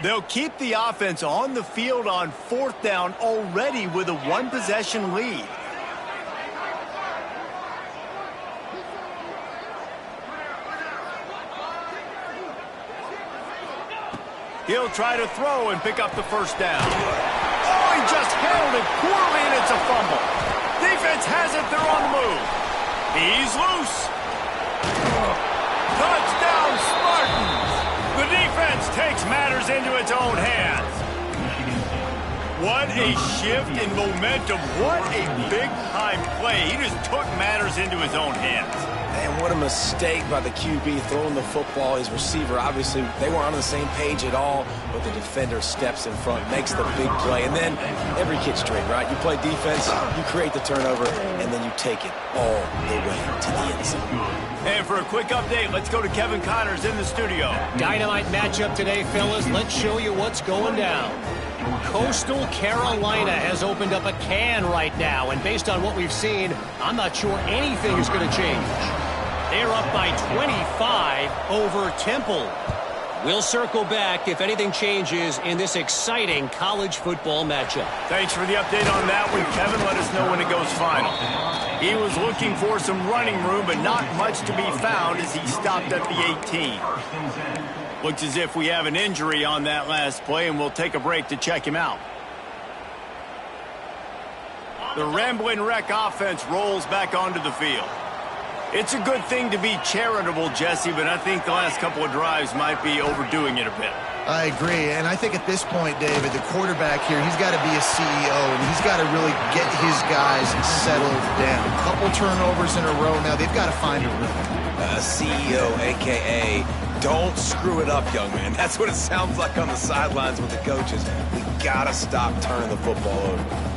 They'll keep the offense on the field on 4th down already with a one-possession lead. He'll try to throw and pick up the 1st down. Oh, he just handled it poorly, and it's a fumble. Defense has it. They're on the move. He's loose. Touchdown, Spartans. The defense takes matters into its own hands. What a shift in momentum. What a big-time play. He just took matters into his own hands. And what a mistake by the QB throwing the football. His receiver, obviously, they weren't on the same page at all, but the defender steps in front, makes the big play, and then every kid's dream, right? You play defense, you create the turnover, and then you take it all the way to the end zone. And for a quick update, let's go to Kevin Connors in the studio. Dynamite matchup today, fellas. Let's show you what's going down. Coastal Carolina has opened up a can right now, and based on what we've seen, I'm not sure anything is going to change. They're up by 25 over Temple. We'll circle back if anything changes in this exciting college football matchup. Thanks for the update on that one, Kevin. Let us know when it goes final. He was looking for some running room, but not much to be found as he stopped at the 18. Looks as if we have an injury on that last play, and we'll take a break to check him out. The Ramblin' Wreck offense rolls back onto the field. It's a good thing to be charitable, Jesse, but I think the last couple of drives might be overdoing it a bit. I agree, and I think at this point, David, the quarterback here, he's got to be a CEO, and he's got to really get his guys settled down. A couple turnovers in a row now. They've got to find a rhythm. CEO, a.k.a. don't screw it up, young man. That's what it sounds like on the sidelines with the coaches. We got to stop turning the football over.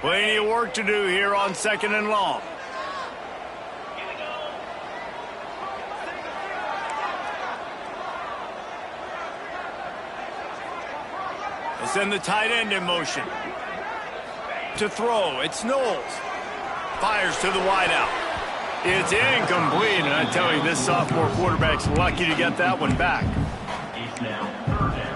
Plenty of work to do here on 2nd and long. They send the tight end in motion. To throw, it's Knowles. Fires to the wideout. It's incomplete, and I tell you, this sophomore quarterback's lucky to get that one back. It's now 3rd down.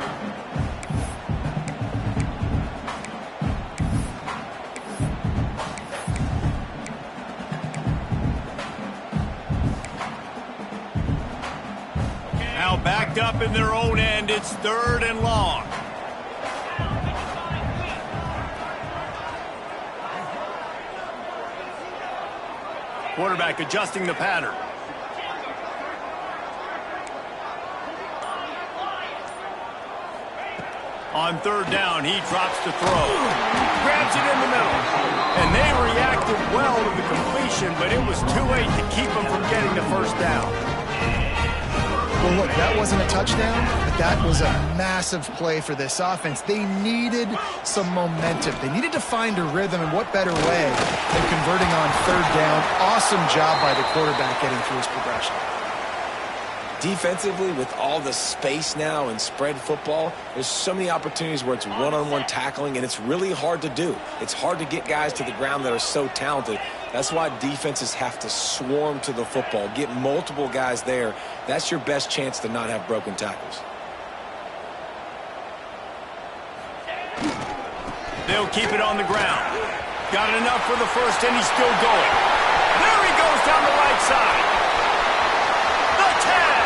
Now backed up in their own end, it's 3rd and long. Quarterback adjusting the pattern. On 3rd down, he drops to throw. Grabs it in the middle. And they reacted well to the completion, but it was too late to keep them from getting the 1st down. Well, look, that wasn't a touchdown, but that was a massive play for this offense. They needed some momentum. They needed to find a rhythm, and what better way than converting on 3rd down. Awesome job by the quarterback getting through his progression. Defensively, with all the space now and spread football, there's so many opportunities where it's one-on-one tackling, and it's really hard to do. It's hard to get guys to the ground that are so talented. That's why defenses have to swarm to the football, get multiple guys there. That's your best chance to not have broken tackles. They'll keep it on the ground. Got enough for the 1st, and he's still going. There he goes down the right side. The 10.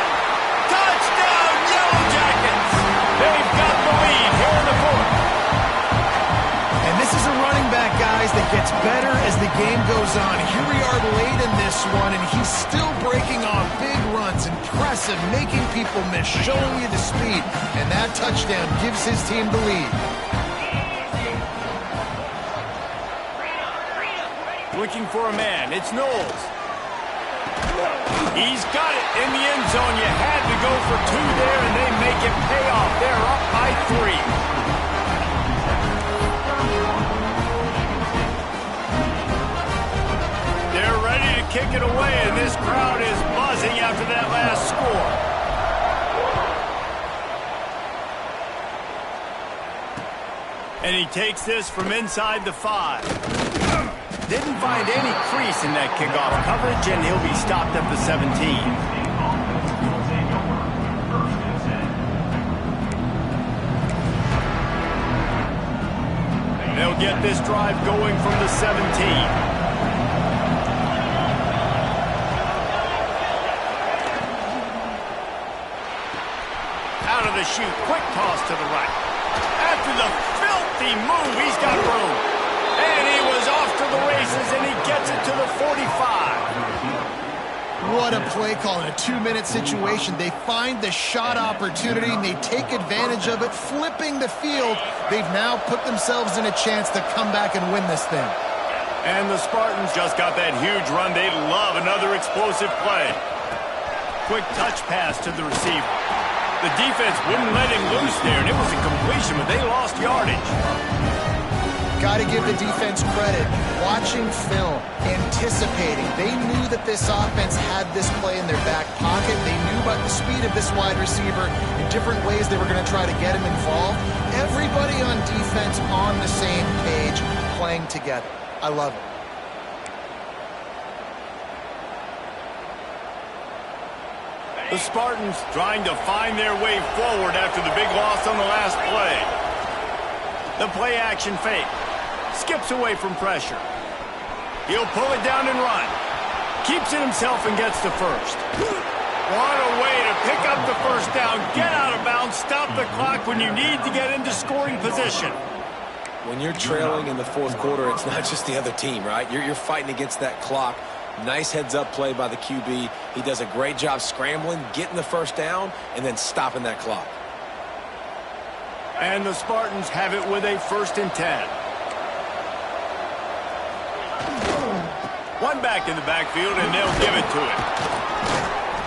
Touchdown, Yellow Jackets. They've got the lead here in the 4th. And this is a running back, guys, that gets better as the game goes on. Here we are late in this one, and he's still breaking off big runs, impressive, making people miss, showing you the speed. And that touchdown gives his team the lead. Looking for a man. It's Knowles. He's got it in the end zone. You had to go for 2 there, and they make it pay off. They're up by 3. They're ready to kick it away, and this crowd is buzzing after that last score. And he takes this from inside the 5. Didn't find any crease in that kickoff coverage, and he'll be stopped at the 17. They'll get this drive going from the 17. Out of the chute, quick toss to the right. After the filthy move, he's got room. And he was off to the races, and he gets it to the 45. What a play call in a 2-minute situation. They find the shot opportunity, and they take advantage of it, flipping the field. They've now put themselves in a chance to come back and win this thing. And the Spartans just got that huge run. They love another explosive play. Quick touch pass to the receiver. The defense wouldn't let him loose there, and it was a completion, but they lost yardage. Got to give the defense credit. Watching film, anticipating. They knew that this offense had this play in their back pocket. They knew about the speed of this wide receiver in different ways they were going to try to get him involved. Everybody on defense on the same page, playing together. I love it. The Spartans trying to find their way forward after the big loss on the last play. The play action fake. Skips away from pressure. He'll pull it down and run. Keeps it himself and gets the first. What a way to pick up the first down. Get out of bounds. Stop the clock when you need to get into scoring position. When you're trailing in the fourth quarter, it's not just the other team, right? You're fighting against that clock. Nice heads-up play by the QB. He does a great job scrambling, getting the first down, and then stopping that clock. And the Spartans have it with a 1st and 10. One back in the backfield, and they'll give it to him.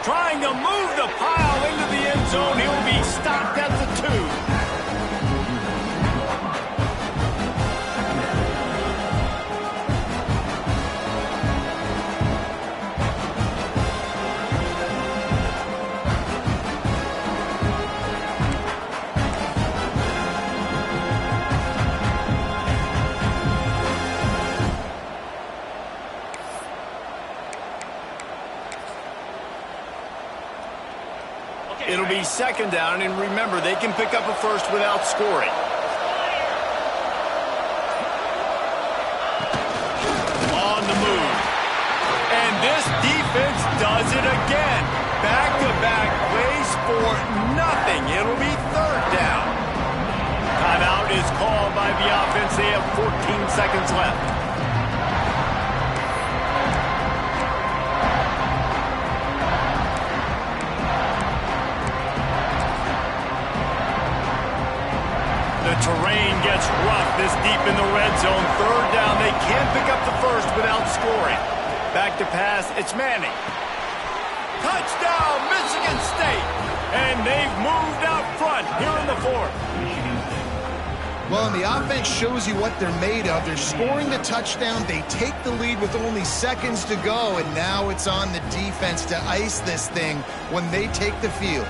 Trying to move the pile into the end zone. He'll be stopped at the 2. It'll be 2nd down, and remember, they can pick up a first without scoring. On the move. And this defense does it again. Back-to-back plays for nothing. It'll be 3rd down. Timeout is called by the offense. They have 14 seconds left. The terrain gets rough this deep in the red zone. 3rd down. They can't pick up the first without scoring. Back to pass. It's Manning. Touchdown, Michigan State. And they've moved out front here in the 4th. Well, and the offense shows you what they're made of. They're scoring the touchdown. They take the lead with only seconds to go, and now it's on the defense to ice this thing when they take the field.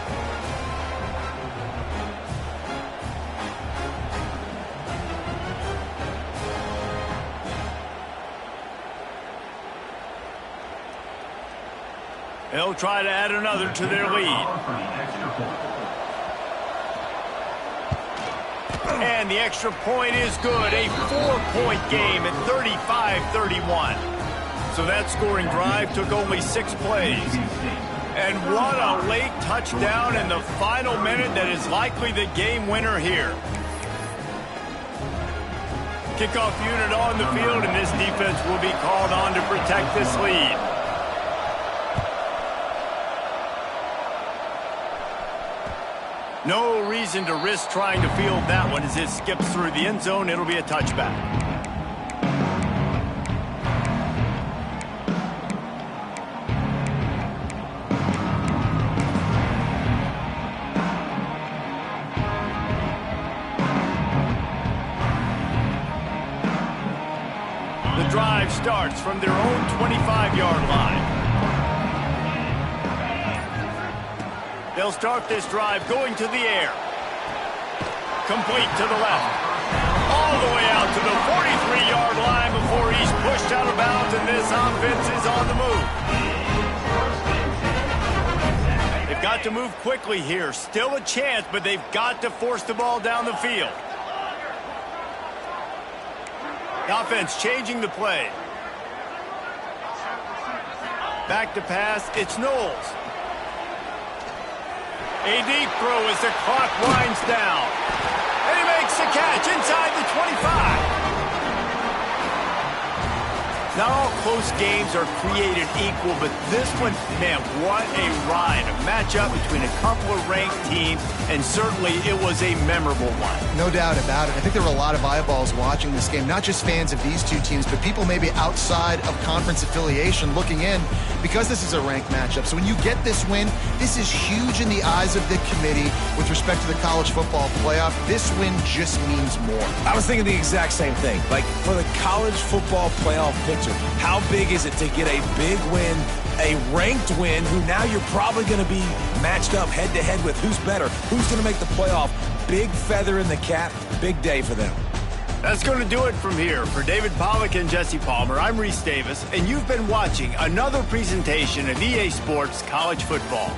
They'll try to add another to their lead. And the extra point is good. A 4-point game at 35-31. So that scoring drive took only 6 plays. And what a late touchdown in the final minute that is likely the game winner here. Kickoff unit on the field, and this defense will be called on to protect this lead. No reason to risk trying to field that one as it skips through the end zone. It'll be a touchback. drive starts from their own 25-yard line. They'll start this drive going to the air. Complete to the left. All the way out to the 43-yard line before he's pushed out of bounds, and this offense is on the move. They've got to move quickly here. Still a chance, but they've got to force the ball down the field. The offense changing the play. Back to pass, it's Knowles. A deep throw as the clock winds down. And he makes the catch inside the 25. Not all close games are created equal, but this one, man, what a ride. A matchup between a couple of ranked teams, and certainly it was a memorable one. No doubt about it. I think there were a lot of eyeballs watching this game, not just fans of these two teams, but people maybe outside of conference affiliation looking in because this is a ranked matchup. So when you get this win, this is huge in the eyes of the committee with respect to the college football playoff. This win just means more. I was thinking the exact same thing. Like, for the college football playoff picture, how big is it to get a big win, a ranked win, who now you're probably going to be matched up head-to-head with who's better, who's going to make the playoff. Big feather in the cap, big day for them. That's going to do it from here. For David Pollack and Jesse Palmer, I'm Reese Davis, and you've been watching another presentation of EA Sports College Football.